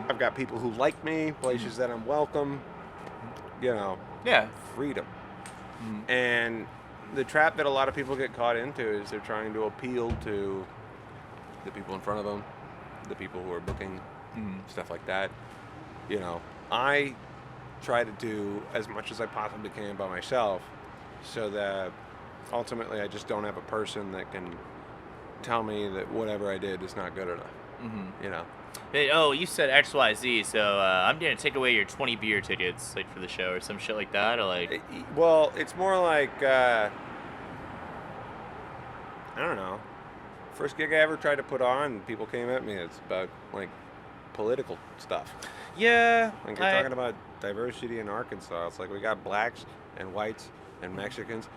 I've got people who like me, places that I'm welcome. You know, Yeah. freedom. And the trap that a lot of people get caught into is they're trying to appeal to the people in front of them, the people who are booking, stuff like that. You know, I try to do as much as I possibly can by myself so that ultimately I just don't have a person that can tell me that whatever I did is not good enough. You know? Hey, oh, you said XYZ, so I'm gonna take away your 20 beer tickets, like for the show or some shit like that, or like. Well, it's more like, I don't know. First gig I ever tried to put on, people came at me. It's about, like, political stuff. Yeah. Like, you're talking about diversity in Arkansas. It's like we got blacks and whites and Mexicans.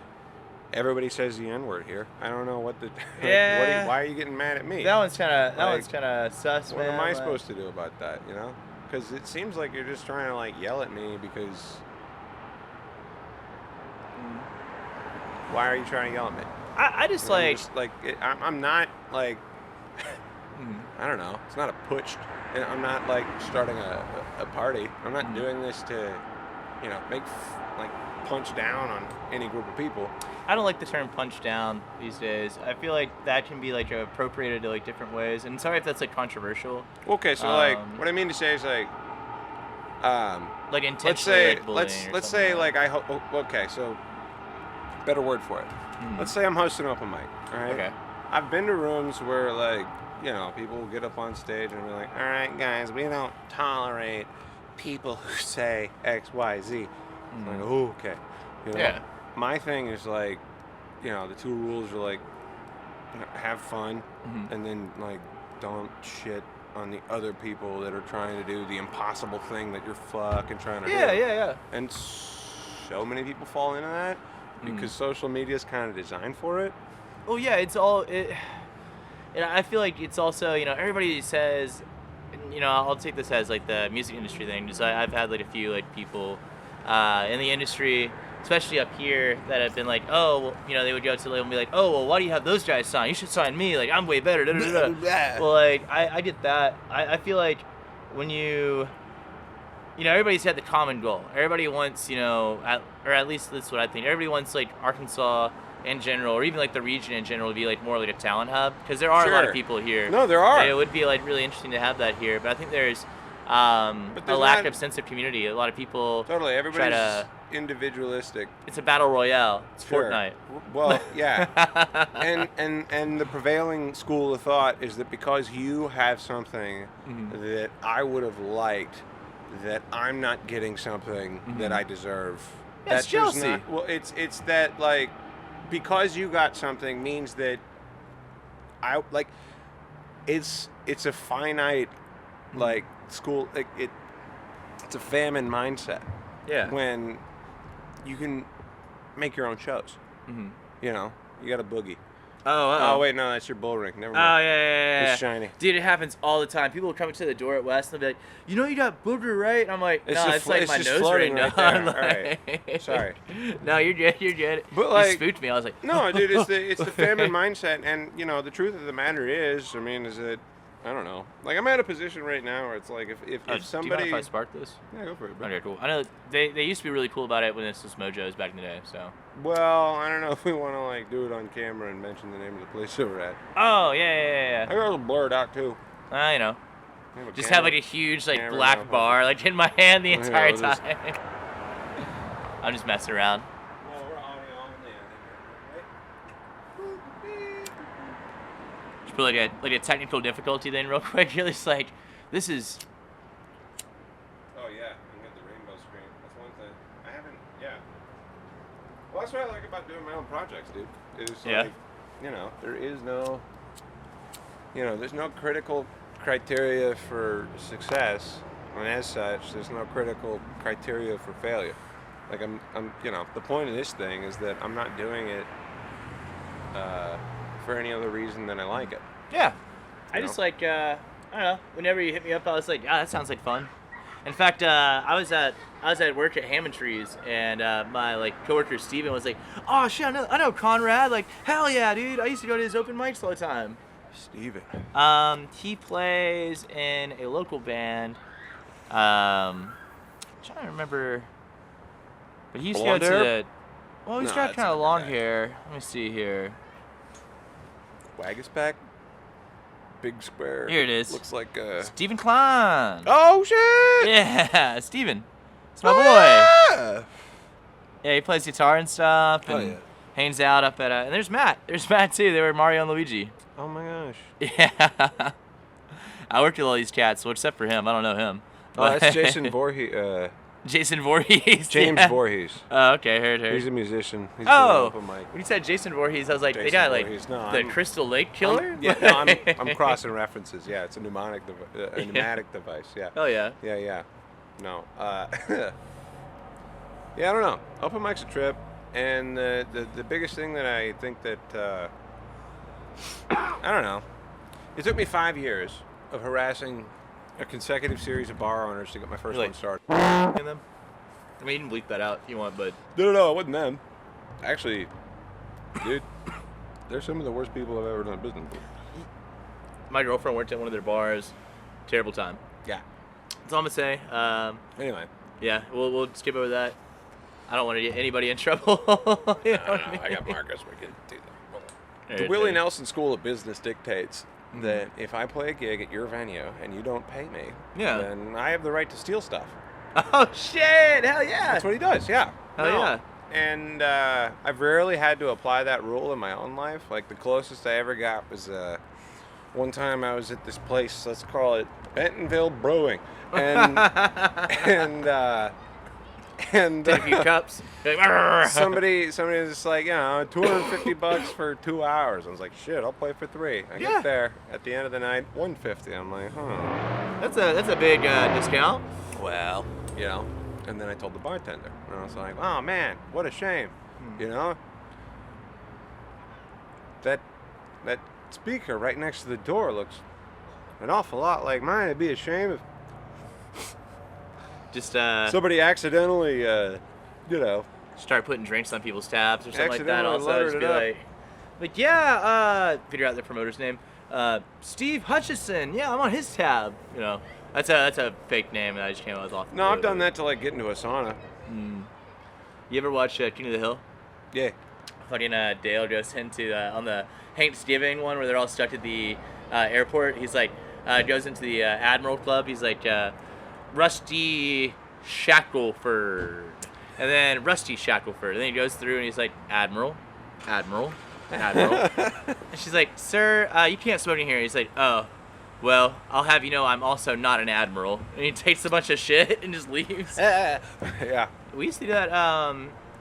Everybody says the N-word here. I don't know what the... Yeah. why are you getting mad at me? That one's kind of Like, sus, What man. am I like- supposed to do about that, you know? Because it seems like you're just trying to, like, yell at me because... Why are you trying to yell at me? I just like. I'm not like, I don't know. It's not a putsch. I'm not like starting a party. I'm not doing this to, like punch down on any group of people. I don't like the term punch down these days. I feel like that can be like appropriated to like different ways. And sorry if that's like controversial. Okay, so like what I mean to say is like, Like intentionally. let's say like, bullying or let's something say like I hope. Okay, so better word for it. Let's say I'm hosting open mic. All right. Okay. I've been to rooms where like, people will get up on stage and be like, all right, guys, we don't tolerate people who say X, Y, Z. I'm like, oh, okay. Yeah. My thing is like, the two rules are like, have fun, and then like, don't shit on the other people that are trying to do the impossible thing that you're fucking trying to do. Yeah. And so many people fall into that because social media is kind of designed for it. Oh yeah, it's all it. And I feel like it's also everybody says, I'll take this as like the music industry thing. Just I've had like a few like people in the industry especially up here, that have been like, oh, well, you know, they would go to the label and be like, oh, well, why do you have those guys sign? You should sign me. Like, I'm way better. Da, da, da, da. Well, like, I get that. I feel like when you know, everybody's had the common goal. Everybody wants, you know, or at least that's what I think. Everybody wants, like, Arkansas in general, or even, like, the region in general, to be, like, more like a talent hub. Because there are a lot of people here. No, there are. And it would be, like, really interesting to have that here. But I think there's a lack of sense of community. A lot of people totally. Everybody's individualistic. It's a battle royale. It's Fortnite. Well, yeah. and the prevailing school of thought is that because you have something that I would have liked, that I'm not getting something that I deserve. Yeah, it's jealousy. It's that, like, because you got something means that I, like, it's a finite, like, school, like, it's a famine mindset. Yeah. When you can make your own shows. You know, you got a boogie. Oh, wait, no, that's your bull ring. Never mind. Oh, yeah. It's shiny. Dude, it happens all the time. People will come to the door at West and they'll be like, you know you got booger, right? And I'm like, no, it's like my nose right now. Right there. All right. Sorry. No, you're good. But, like, you spooked me. I was like, no, dude, it's the famine mindset. And, you know, the truth of the matter is, I mean, is that, I don't know. Like, I'm at a position right now where it's like, if somebody... Do you mind if I spark this? Yeah, go for it, bro. Okay, cool. I know they used to be really cool about it when this was Mojo's back in the day, so... Well, I don't know if we want to, like, do it on camera and mention the name of the place that we're at. Oh, yeah. I got a blurred out, too. You know. Just have, like, a huge, like, black bar, like, in my hand the entire time. I'm just messing around. Well, we're audio only, I think, right? Just put, like a technical difficulty then real quick. You're just like, this is... Oh, yeah. I got the rainbow screen. That's one thing. I haven't... Yeah. Well, that's what I like about doing my own projects, dude. Is, like, you know, there is no... You know, there's no critical criteria for success, and as such, there's no critical criteria for failure. Like, I'm, you know, the point of this thing is that I'm not doing it for any other reason than I like it. Yeah. I just like, I don't know, whenever you hit me up, I was like, that sounds like fun. In fact, I was at work at Hammond Trees, and my, like, coworker Steven was like, oh, shit, I know Conrad. Like, hell yeah, dude. I used to go to his open mics all the time. Steven. He plays in a local band. I'm trying to remember. But he used to go to the... Well, he's got kind of long hair. Let me see here. Wagispack? Big square. Here it is. Looks like Steven Klein. Oh, shit! Yeah, Steven. It's my boy. Yeah, he plays guitar and stuff, and hangs out up at and there's Matt. There's Matt, too. They were Mario and Luigi. Oh, my gosh. Yeah. I worked with all these cats, well, except for him. I don't know him. Oh, that's Jason Voorhees. Jason Voorhees. James Voorhees. Oh, okay, heard. He's a musician. He's when you said Jason Voorhees, I was like, Jason they got Voorhees. like No, the Crystal Lake Killer? I'm crossing references. Yeah, it's a pneumatic device. Yeah. Oh, yeah. Yeah. No. Yeah, I don't know. Open mic's a trip, and the biggest thing that I think that I don't know. It took me 5 years of harassing a consecutive series of bar owners to get my first one started. In them? I mean, you can bleep that out if you want, but... No, it wasn't them. Actually, dude, they're some of the worst people I've ever done business with. My girlfriend worked at one of their bars. Terrible time. Yeah. That's all I'm going to say. Anyway. Yeah, we'll skip over that. I don't want to get anybody in trouble. You know what I mean? I got Marcus. We can do that. The Willie Nelson School of Business dictates that if I play a gig at your venue and you don't pay me, then I have the right to steal stuff. Oh, shit! Hell yeah! That's what he does, yeah. Hell yeah. And I've rarely had to apply that rule in my own life. Like, the closest I ever got was one time I was at this place, let's call it Bentonville Brewing. And and take a few cups. somebody was just like, $250 for 2 hours. I was like, shit, I'll play for 3. I get there at the end of the night, $150. I'm like, That's a big discount. Well, and then I told the bartender, and I was like, oh man, what a shame, that speaker right next to the door looks an awful lot like mine. It'd be a shame if just somebody accidentally, start putting drinks on people's tabs or something like that. Accidentally Also, loaded just it be up. like, yeah, figure out the promoter's name. Steve Hutchison. Yeah, I'm on his tab. You know, that's a fake name that I just came up with off. No, I've done that to like get into a sauna. You ever watch King of the Hill? Yeah. Fucking Dale goes into on the Thanksgiving one where they're all stuck at the airport. He's like goes into the Admiral Club. He's like Rusty Shackleford, and then Rusty Shackleford. And then he goes through and he's like Admiral. And she's like, sir, you can't smoke in here. He's like, oh, well, I'll have you know I'm also not an admiral. And he takes a bunch of shit and just leaves. Yeah. We used to do that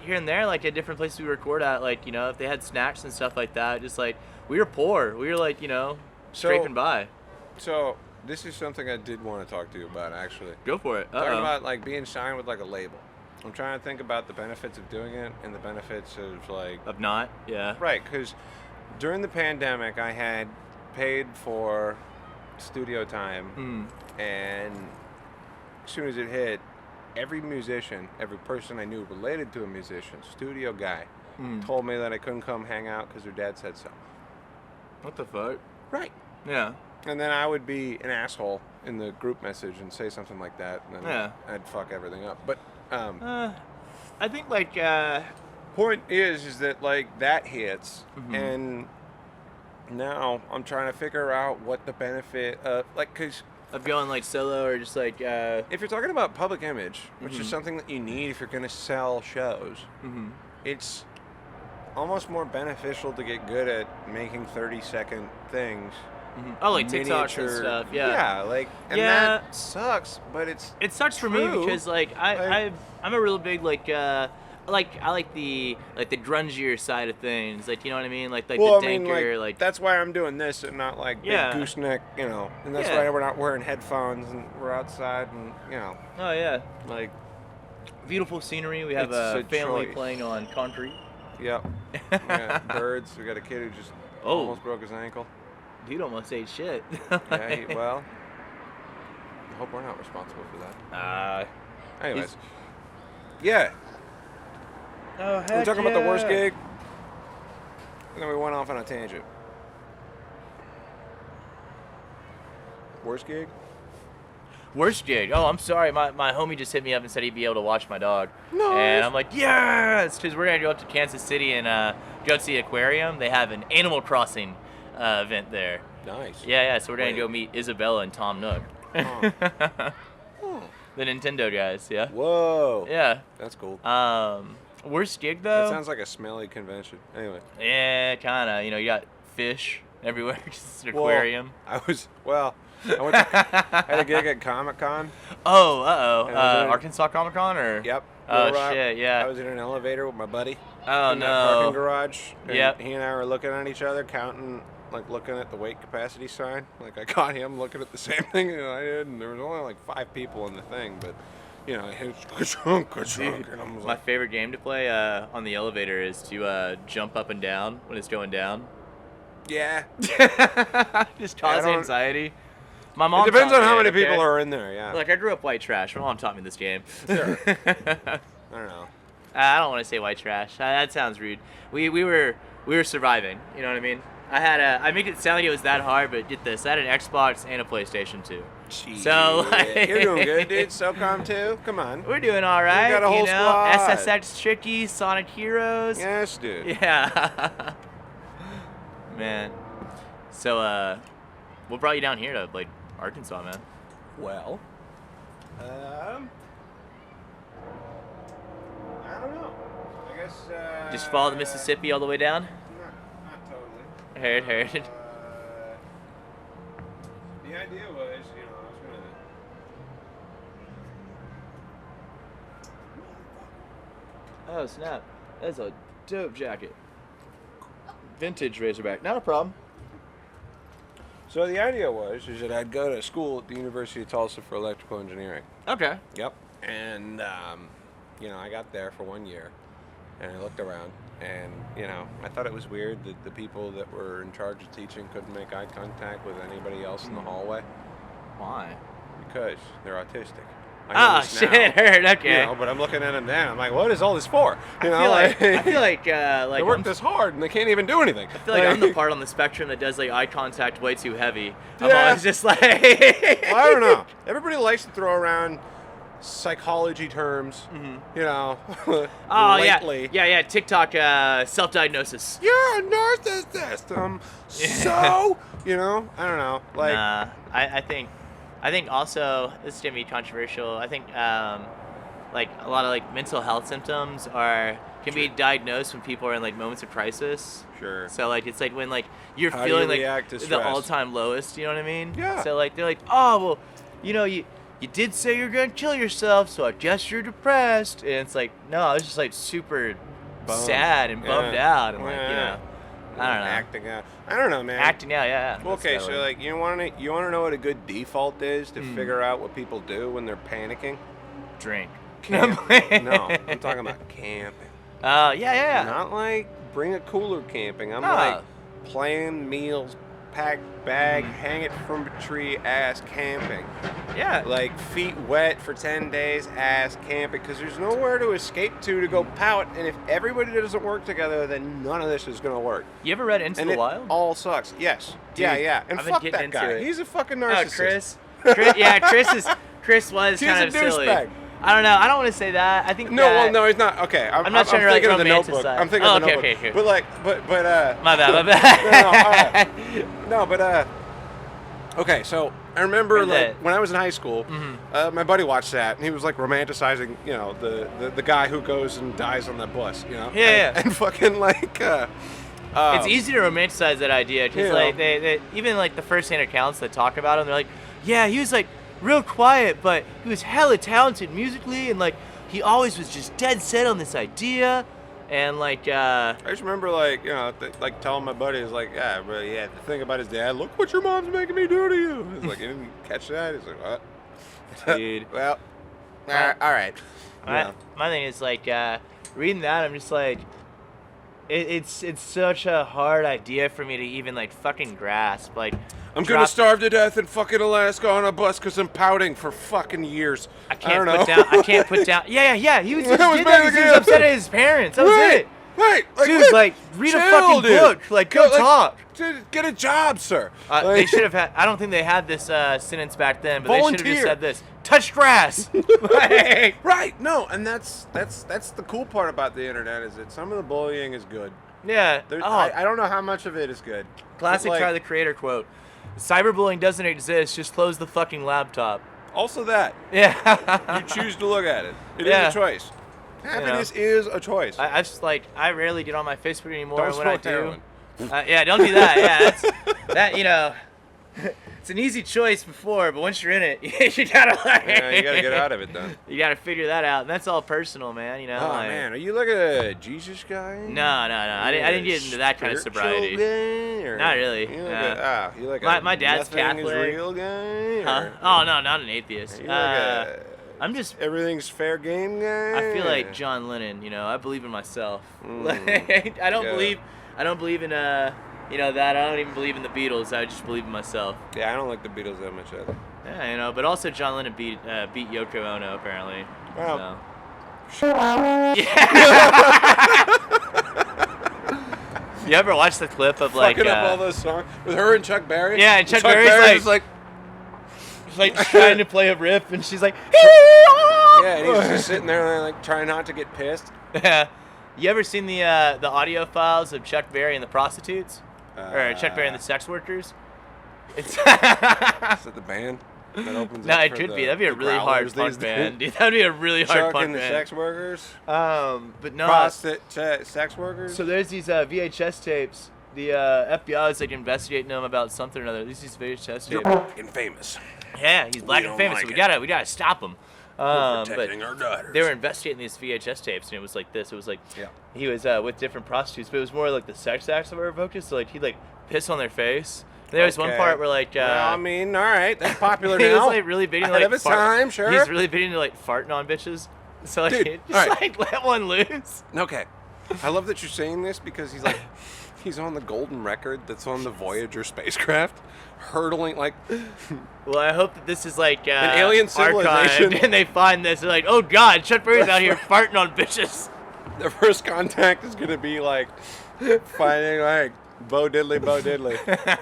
here and there, like at different places we record at. Like, you know, if they had snacks and stuff like that, just like, we were poor. We were like, you know, scraping by. So this is something I did want to talk to you about, actually. Go for it. Talking about like being signed with like a label. I'm trying to think about the benefits of doing it and the benefits of like... Of not, yeah. Right, because during the pandemic, I had paid for studio time, and as soon as it hit, every musician, every person I knew related to a musician, studio guy, told me that I couldn't come hang out because their dad said so. What the fuck? Right. Yeah. And then I would be an asshole in the group message and say something like that, and then I'd fuck everything up. But I think like point is that like that hits, and now I'm trying to figure out what the benefit of like because of going like solo or just like if you're talking about public image, which is something that you need if you're going to sell shows, it's almost more beneficial to get good at making 30-second things. Oh, like TikToks and stuff. Yeah, like, and that sucks, but it sucks for me because like I'm a real big like I like the grungier side of things, like, you know what I mean, like the danker, like that's why I'm doing this and not like big gooseneck, you know, and that's why we're not wearing headphones and we're outside and you know. Oh yeah, like beautiful scenery. We have a family playing on concrete. Yep. We got birds. We got a kid who just almost broke his ankle. Dude almost ate shit. Yeah, well, I hope we're not responsible for that. Anyways. Yeah. Oh, heck We're talking about the worst gig, and then we went off on a tangent. Worst gig? Worst gig? Oh, I'm sorry. My homie just hit me up and said he'd be able to watch my dog. No. And I'm like, yes! Because we're going to go up to Kansas City and go to the aquarium. They have an Animal Crossing event there. Nice. Yeah, so we're going to go meet Isabella and Tom Nook. The Nintendo guys, yeah. Whoa. Yeah. That's cool. Worst gig, though? That sounds like a smelly convention. Anyway. Yeah, kind of. You know, you got fish everywhere. Just an aquarium. I had a gig at Comic-Con. Oh, Arkansas Comic-Con, or? Yep. Oh, shit, yeah. I was in an elevator with my buddy. Oh, in no. that parking garage. And Yep. he and I were looking at each other, counting, like looking at the weight capacity sign. Like I caught him looking at the same thing that I did, and there was only like 5 people in the thing, but you know, it was ka-chunk, and I was My favorite game to play on the elevator is to jump up and down when it's going down. Yeah. Just cause anxiety. My mom. It depends on how many people are in there. Yeah. Like I grew up white trash. My mom taught me this game. Sure. I don't know. I don't want to say white trash. That sounds rude. We were surviving. You know what I mean? I make it sound like it was that hard, but get this: I had an Xbox and a PlayStation 2. Jeez. So like, you're doing good, dude. SOCOM 2, come on. We're doing all right. We got a whole squad. SSX Tricky, Sonic Heroes. Yes, dude. Yeah. Man. So what brought you down here to like Arkansas, man? Well, I don't know. I guess just follow the Mississippi all the way down. Not totally. Heard. The idea was, you know, I was gonna. Oh snap! That's a dope jacket. Vintage Razorback. Not a problem. So the idea was is that I'd go to school at the University of Tulsa for electrical engineering. Okay. Yep. And you know, I got there for 1 year, and I looked around, and you know, I thought it was weird that the people that were in charge of teaching couldn't make eye contact with anybody else in the hallway. Why? Because they're autistic. I Oh know this now. shit, heard. Okay. You know, but I'm looking at them then. I'm like, what is all this for? You know, I feel like they work this hard and they can't even do anything. I feel like I'm the part on the spectrum that does like eye contact way too heavy. I'm Yeah. always just like. Well, I don't know. Everybody likes to throw around psychology terms. You know. Oh lately. yeah. TikTok self-diagnosis. You're a narcissist. So you know, I don't know. Like, Nah, I think also this is gonna be controversial. I think like a lot of like mental health symptoms can be diagnosed when people are in like moments of crisis. sure. So like it's like when like you're How do you feeling like react to the stress? all-time lowest. You know what I mean? Yeah. So like they're like, oh well, you know you did say you're gonna kill yourself, so I guess you're depressed. And it's like no, I was just like super sad and bummed out and like you know. I don't know. Acting out. I don't know, man. Acting out, yeah. Well, okay, that's so the word. like you want to know what a good default is to figure out what people do when they're panicking? Drink. Camping. No, I'm talking about camping. Yeah. Not like bring a cooler camping. I'm No. like plan meals, pack bag, hang it from a tree, ass camping. Yeah. Like feet wet for 10 days, ass camping, because there's nowhere to escape to go pout. And if everybody doesn't work together, then none of this is gonna work. You ever read Into And the it Wild? all sucks. Yes. Dude, Yeah. And I've been fuck getting that into guy. it. He's a fucking Oh, narcissist. Chris was He's kind a of silly. douchebag. I don't know. I don't want to say that. I think No, that, well, no, he's not. Okay, I'm not trying to, like, thinking of the Notebook. romanticize. I'm thinking Oh, of the okay, Notebook. okay. But like, but My bad. no, but okay. So I remember Where's like that? when I was in high school, my buddy watched that and he was like romanticizing, you know, the guy who goes and dies on that bus, you know. Yeah. And fucking like. It's easy to romanticize that idea because You like know. they even like the first-hand accounts that talk about him, they're like, yeah, he was like real quiet, but he was hella talented musically, and like he always was just dead set on this idea, and like I just remember like, you know, like telling my buddies like, yeah, but yeah, the thing about his dad, look what your mom's making me do to you. He's like, you didn't catch that? He's like, what? dude. Well, all right. My thing is like reading that, I'm just like, it's such a hard idea for me to even like fucking grasp. Like, I'm gonna starve to death in fucking Alaska on a bus because I'm pouting for fucking years. I don't can't put down. Yeah. He was just That was did that 'cause he was bad. upset at his parents. That was it. Right. Dude, like, read a fucking book. Like, go talk. Dude, get a job, sir. They Like- should have had. I don't think they had this sentence back then, but they should have just Volunteer. said this: touch grass. Like, Right. No, and that's the cool part about the internet is that some of the bullying is good. yeah. I don't know how much of it is good. Classic But, like, Tyler the Creator quote: "Cyberbullying doesn't exist. Just close the fucking laptop." Also that. Yeah. You choose to look at it. It is Yeah. a choice. Happiness is a choice. I just like I rarely get on my Facebook anymore. Don't and when I smoke do, heroin. Yeah, don't do that. Yeah, that you know, it's an easy choice before, but once you're in it, you gotta like, Yeah, you gotta get out of it then. You gotta figure that out, and that's all personal, man. You know. Oh like, man, are you like a Jesus guy? No. I didn't get into that kind of sobriety. Guy, or Not really, You like nah. you like My dad's nothing is Catholic. real guy? Huh? Or, Oh no, not an atheist. you like a I'm just. everything's fair game guy? I feel like John Lennon. You know, I believe in myself. Mm, Like, I don't yeah. believe in you know that. I don't even believe in the Beatles. I just believe in myself. Yeah, I don't like the Beatles that much either. Yeah, you know, but also John Lennon beat Yoko Ono apparently. Well, So. You ever watch the clip of like fucking up all those songs with her and Chuck Berry? Yeah, and Chuck Berry's Berry's like like trying to play a riff, and she's like, yeah, and he's just sitting there like trying not to get pissed. Yeah. You ever seen the audio files of Chuck Berry and the prostitutes, or Chuck Berry and the sex workers? It's Is that the band that opens? no, up it for could the- be. That'd be a the really hard growlers punk these band, days? dude. That'd be a really hard Chuck punk and the band. sex workers. But no. Sex workers. So there's these VHS tapes. The FBI is like investigating them about something or other. These VHS You're tapes. fucking famous. Yeah, he's black We and don't famous, like so it. we gotta stop him. We're But protecting our daughters. they were investigating these VHS tapes, and it was like this. It was like Yeah. he was with different prostitutes, but it was more like the sex acts that were focused. So like he'd like piss on their face. There was one Okay. part where like Well, I mean, all right, that's popular he now. was like really big into Ahead like of his fart- time, sure. He's really big into like farting on bitches. So like Dude, he just alright. like let one loose. Okay. I love that you're saying this because he's like, He's on the golden record that's on the Voyager spacecraft, hurtling like. Well, I hope that this is like an alien civilization, archived, and they find this. They're like, "Oh God, Chuck Berry's out here farting on bitches." Their first contact is gonna be like finding like Bo Diddley, Bo Diddley.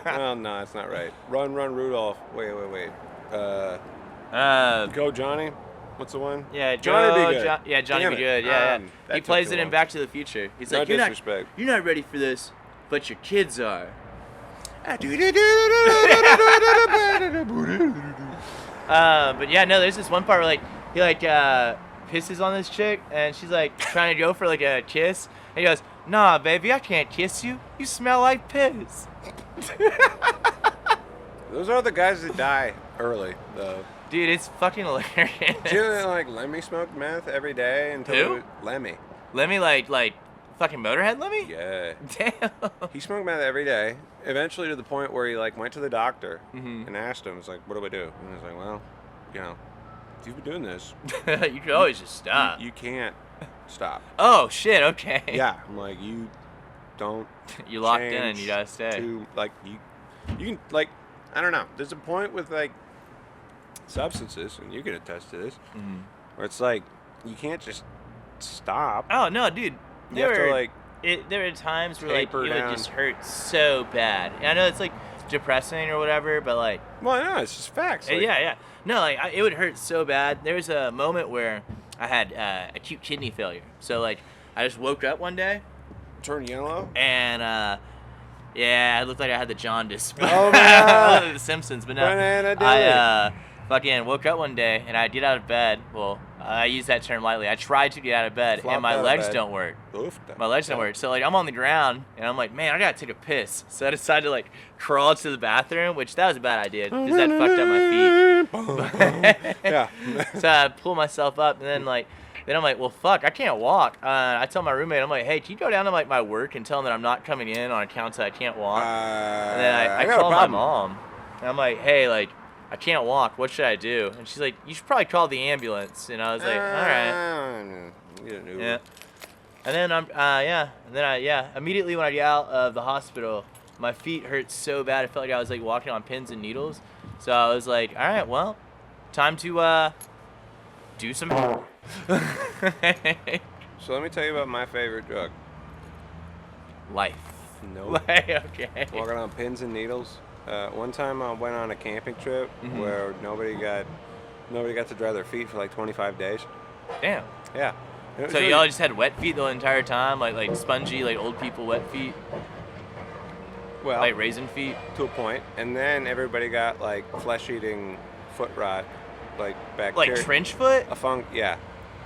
Well, no, that's not right. Run, Run, Rudolph. Wait. Go Johnny. What's the one? Yeah, Johnny Be Good. Johnny Damn Be it. Good. Yeah. That He took plays too it in long. Back to the Future. He's No like, disrespect. You're not ready for this, but your kids are. But yeah, no, there's this one part where like he like pisses on this chick, and she's like trying to go for like a kiss, and he goes, "Nah, baby, I can't kiss you. You smell like piss." Those are the guys that die early, though. Dude, it's fucking hilarious. Do you know, like Lemmy smoked meth every day until Who? Lemmy. Lemmy, like fucking Motorhead Lemmy? Yeah. Damn. He smoked meth every day. Eventually, to the point where he like went to the doctor Mhm. and asked him, "It's like, what do I do?" And he's like, "Well, you know, if you've been doing this, You could always just stop. you can't stop." Oh shit, okay. Yeah, I'm like, you don't. You locked in, change you gotta stay. To like you can like, I don't know. There's a point with like substances, and you can attest to this, Mhm. where it's like you can't just stop. Oh no, dude. You have to like. There were times where like it taper would down. just hurt so bad. And I know it's like depressing or whatever, but like Well, no, it's just facts. Like, yeah. No, like it would hurt so bad. There was a moment where I had acute kidney failure. So like I just woke up one day Turn yellow. and yeah, I looked like I had the jaundice. Oh my God. The Simpsons, but no. Banana I fucking woke up one day and I get out of bed. Well, I use that term lightly. I tried to get out of bed Flopped and my out of legs bed. don't work. Oof. My legs don't work. So like I'm on the ground and I'm like, man, I gotta take a piss. So I decided to like crawl to the bathroom, which that was a bad idea because that fucked up my feet. Yeah. So I pull myself up and then I'm like, well fuck, I can't walk. I tell my roommate, I'm like, hey, can you go down to like my work and tell them that I'm not coming in on account that I can't walk? And then I got a call my problem. mom and I'm like, hey, like I can't walk. What should I do? And she's like, you should probably call the ambulance. And I was like, all right. Get an Uber. Yeah. And then immediately when I get out of the hospital, my feet hurt so bad. I felt like I was like walking on pins and needles. So I was like, all right, well, time to do some. So let me tell you about my favorite drug. Life. Nope. Okay. Walking on pins and needles. One time I went on a camping trip where nobody got to dry their feet for like 25 days. Damn. Yeah. It was So really- y'all just had wet feet the entire time, like spongy, like old people wet feet, well, like raisin feet. to a point, and then everybody got like flesh-eating foot rot, like Like bacteria. trench foot? Yeah.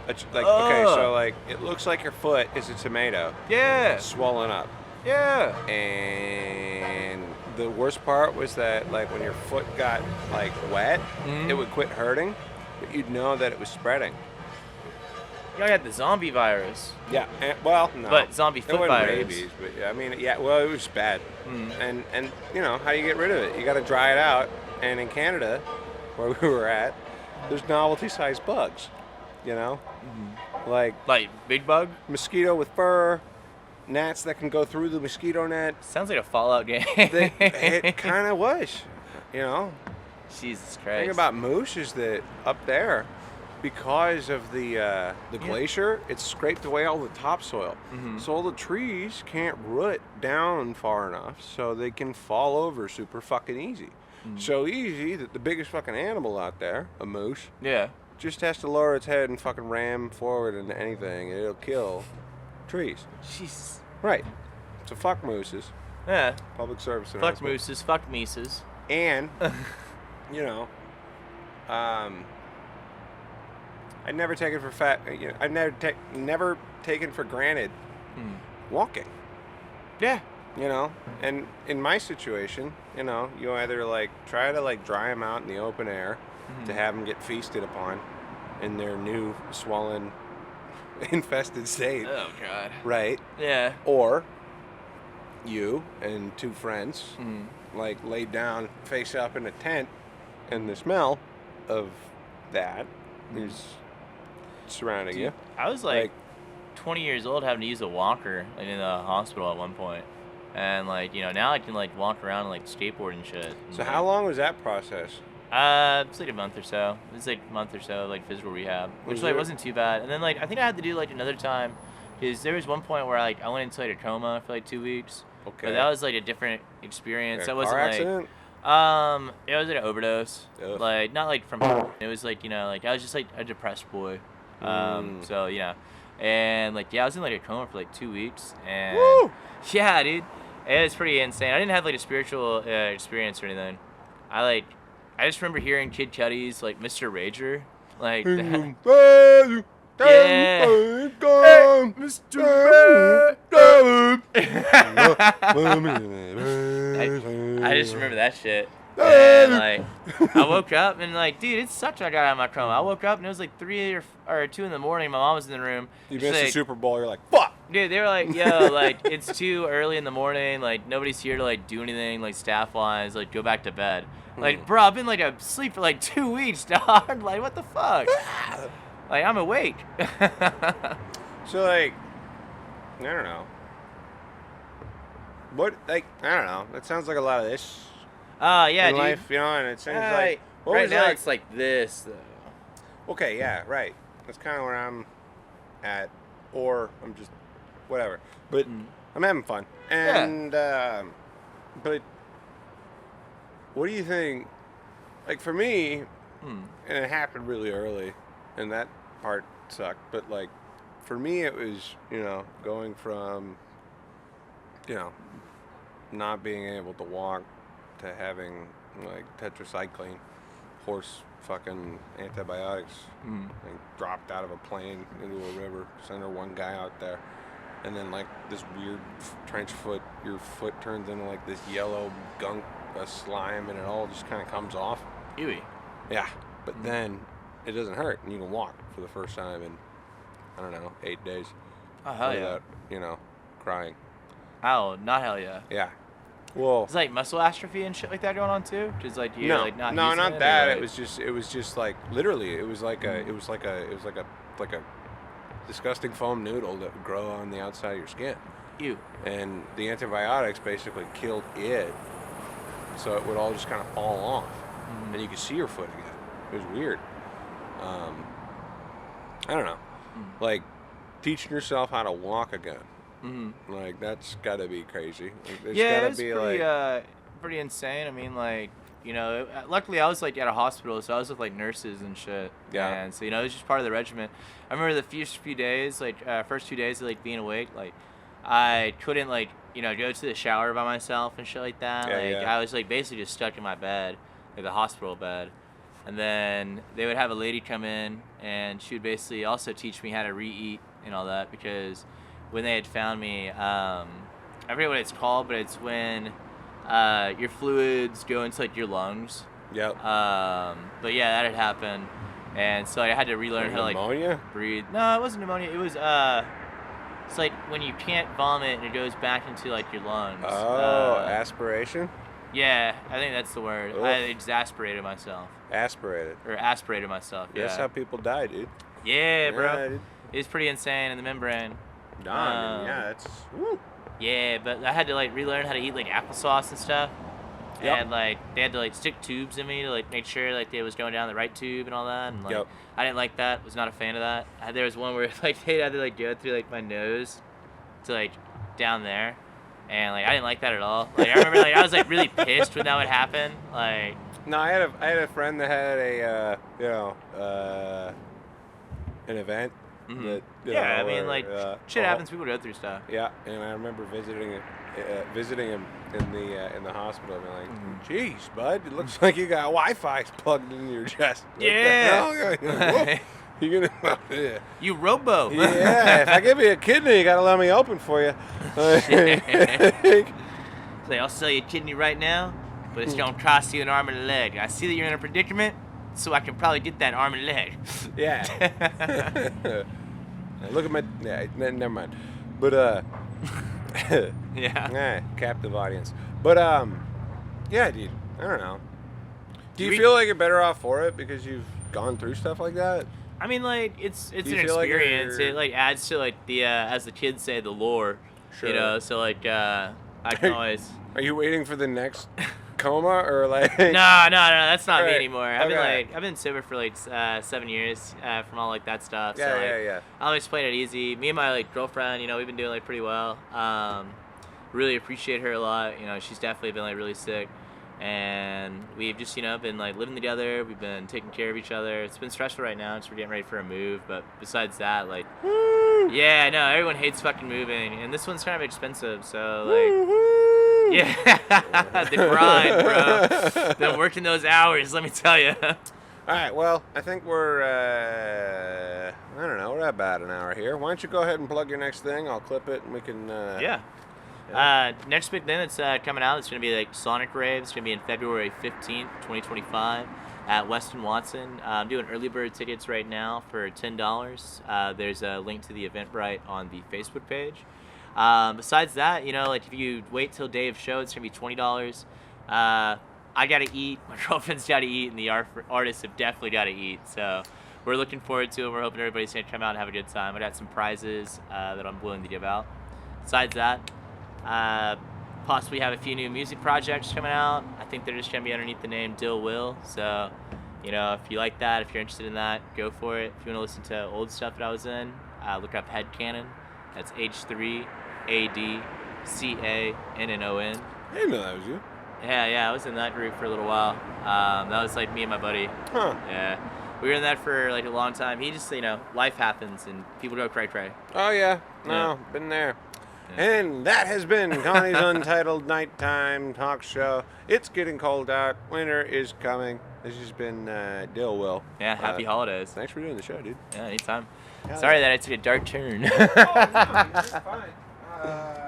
Okay, Oh. so like it looks like your foot is a tomato, Yeah. swollen up, Yeah. and the worst part was that like when your foot got like wet, Mhm. it would quit hurting, but you'd know that it was spreading. Y'all got the zombie virus. Yeah. Well, no. But zombie it foot wasn't virus. rabies, but yeah, I mean, yeah. Well, it was bad. Mm. And you know how do you get rid of it? You got to dry it out. And in Canada, where we were at, there's novelty-sized bugs. You know, like Like big bug? mosquito with fur, gnats that can go through the mosquito net. Sounds like a Fallout game. It kind of was. You know, Jesus the Christ. thing about moose is that up there, because of the glacier, it's scraped away all the topsoil. Mhm. So all the trees can't root down far enough so they can fall over super fucking easy. So easy that the biggest fucking animal out there, a moose, Yeah. just has to lower its head and fucking ram forward into anything and it'll kill trees. Jesus. Right. So fuck mooses. Yeah. Public service Fuck announcement. mooses. Fuck mises. And, you know, I'd never taken for I've never taken for granted walking. Yeah. You know, and in my situation, you know, you either like try to like dry them out in the open air to have them get feasted upon in their new swollen, infested state, Oh God. right? Yeah. Or you and two friends Mm. like laid down face up in a tent, and the smell of that is surrounding you. I was like 20 years old having to use a walker like in the hospital at one point. And like, now I can like walk around and like skateboard and shit. So how long was that process? It's like a month or so. It's like a month or so, like physical rehab, which like it- wasn't too bad. And then like I think I had to do like another time, because there was one point where like I went into like a coma for like 2 weeks. Okay. But that was like a different experience. Yeah, That wasn't car like accident? it was like an overdose. Ugh. Like not like from it was like, like I was just like a depressed boy. So, and like I was in like a coma for like 2 weeks, and Woo! yeah, dude. It was pretty insane. I didn't have like a spiritual experience or anything. I just remember hearing Kid Cudi's like Mr. Rager, like that. Yeah. Hey, Mr. I just remember that shit. And like, I woke up and like, dude, it sucked. I got out of my coma. I woke up and it was like 3 or 2 in the morning. My mom was in the room. You She's missed the like, Super Bowl. You're like, fuck. Dude, they were like, yo, like, it's too early in the morning. Like, nobody's here to like do anything, like staff-wise. Like, go back to bed. Like, bro, I've been like asleep for like 2 weeks, dog. Like, what the fuck? Like, I'm awake. So like, I don't know. What I don't know. That sounds like a lot of this Yeah, in dude. life, and it seems like what right was now like? it's like this, though. Okay, yeah, right. That's kind of where I'm at, or I'm just whatever. But I'm having fun, and but what do you think? Like for me, and it happened really early, and that part sucked. But like for me, it was going from not being able to walk to having like tetracycline, horse fucking antibiotics, like dropped out of a plane into a river, send her one guy out there, and then like this weird trench foot, your foot turns into like this yellow gunk, slime, and it all just kind of comes off. Ewy. Yeah, but then it doesn't hurt, and you can walk for the first time in, I don't know, 8 days. Oh, hell yeah. Without, crying. Oh, not hell yeah. Yeah. Well, It's like muscle atrophy and shit like that going on too? Just like you're no, like not no, using not it, or, that. like- It was just like literally. It was like a disgusting foam noodle that would grow on the outside of your skin, Ew. and the antibiotics basically killed it, so it would all just kind of fall off, and you could see your foot again. It was weird. I don't know, like teaching yourself how to walk again. Like that's gotta be crazy. Like, there's Yeah, gotta it's be pretty like pretty insane. I mean, like, luckily I was like at a hospital, so I was with like nurses and shit. Yeah. And so it was just part of the regimen. I remember the first few days, like first 2 days of like being awake, like I couldn't like go to the shower by myself and shit like that. Yeah, like yeah. I was like basically just stuck in my bed, like the hospital bed. And then they would have a lady come in, and she would basically also teach me how to re-eat and all that, because when they had found me, I forget what it's called, but it's when your fluids go into like your lungs. Yep. But yeah, that had happened, and so I had to relearn how to like pneumonia. breathe. No, it wasn't pneumonia. It was it's like when you can't vomit and it goes back into like your lungs. Oh, aspiration. Yeah, I think that's the word. Oof. I exasperated myself. Aspirated. Or aspirated myself. Yeah. That's how people die, dude. Yeah, bro. Yeah, dude. It's pretty insane in the membrane. Yeah, it's. Woo. Yeah, but I had to like relearn how to eat like applesauce and stuff. Yep. And like they had to like stick tubes in me to like make sure like it was going down the right tube and all that. And like Yep. I didn't like that. Was not a fan of that. There was one where like they had to like go through like my nose to like down there, and like I didn't like that at all. Like I remember like I was like really pissed when that would happen. Like No, I had a friend that had a an event. That, yeah, I mean where, like shit happens. People go through stuff. Yeah, and I remember visiting him in the hospital, and like, "Geez, bud, it looks like you got Wi-Fi plugged into your chest." Yeah. What the hell? You gonna? Yeah. You robo. Yeah, if I give you a kidney, you gotta let me open for you. Say, I'll sell you a kidney right now, but it's gonna cost you an arm and a leg. I see that you're in a predicament, so I can probably get that arm and leg. Yeah. Look at my. Yeah, never mind. But Yeah. captive audience. But yeah, dude. I don't know. Do you We- feel like you're better off for it because you've gone through stuff like that? I mean, like it's an you feel like experience. you're- It like adds to like the as the kids say, the lore. Sure. So like I I can always. Are you waiting for the next coma or like? No, that's not me Right. anymore. I've been sober for like 7 years from all like that stuff. Yeah, so, like, yeah. I'm always playing it easy. Me and my like girlfriend, we've been doing like pretty well. Really appreciate her a lot. She's definitely been like really sick, and we've just been like living together. We've been taking care of each other. It's been stressful right now, so we're getting ready for a move. But besides that, like, yeah, I know everyone hates fucking moving, and this one's kind of expensive. So like, yeah, the grind, bro. Been working those hours, let me tell you. All right, well, I think we're, I don't know, we're at about an hour here. Why don't you go ahead and plug your next thing? I'll clip it and we can, Yeah. Next big thing that's coming out, it's going to be like Sonic Rave. It's going to be in February 15th, 2025 at Weston Watson. I'm doing early bird tickets right now for $10. There's a link to the Eventbrite on the Facebook page. Besides that, like if you wait till day of show, it's going to be $20. I got to eat. My girlfriend's got to eat, and the artists have definitely got to eat. So we're looking forward to it. We're hoping everybody's going to come out and have a good time. I got some prizes that I'm willing to give out. Besides that, possibly have a few new music projects coming out. I think they're just going to be underneath the name Dill Will. So, if you like that, if you're interested in that, go for it. If you want to listen to old stuff that I was in, look up Headcanon. That's H3ADCANNON. I didn't know that was you. Yeah, I was in that group for a little while. That was like me and my buddy. Huh. Yeah. We were in that for like a long time. He just, life happens and people go cray-cray. Oh, yeah. No, been there. Yeah. And that has been Connie's Untitled Nighttime Talk Show. It's getting cold out. Winter is coming. This has been Dill Will. Yeah, happy holidays. Thanks for doing the show, dude. Yeah, anytime. Sorry that I took a dark turn. Oh, no, you're fine.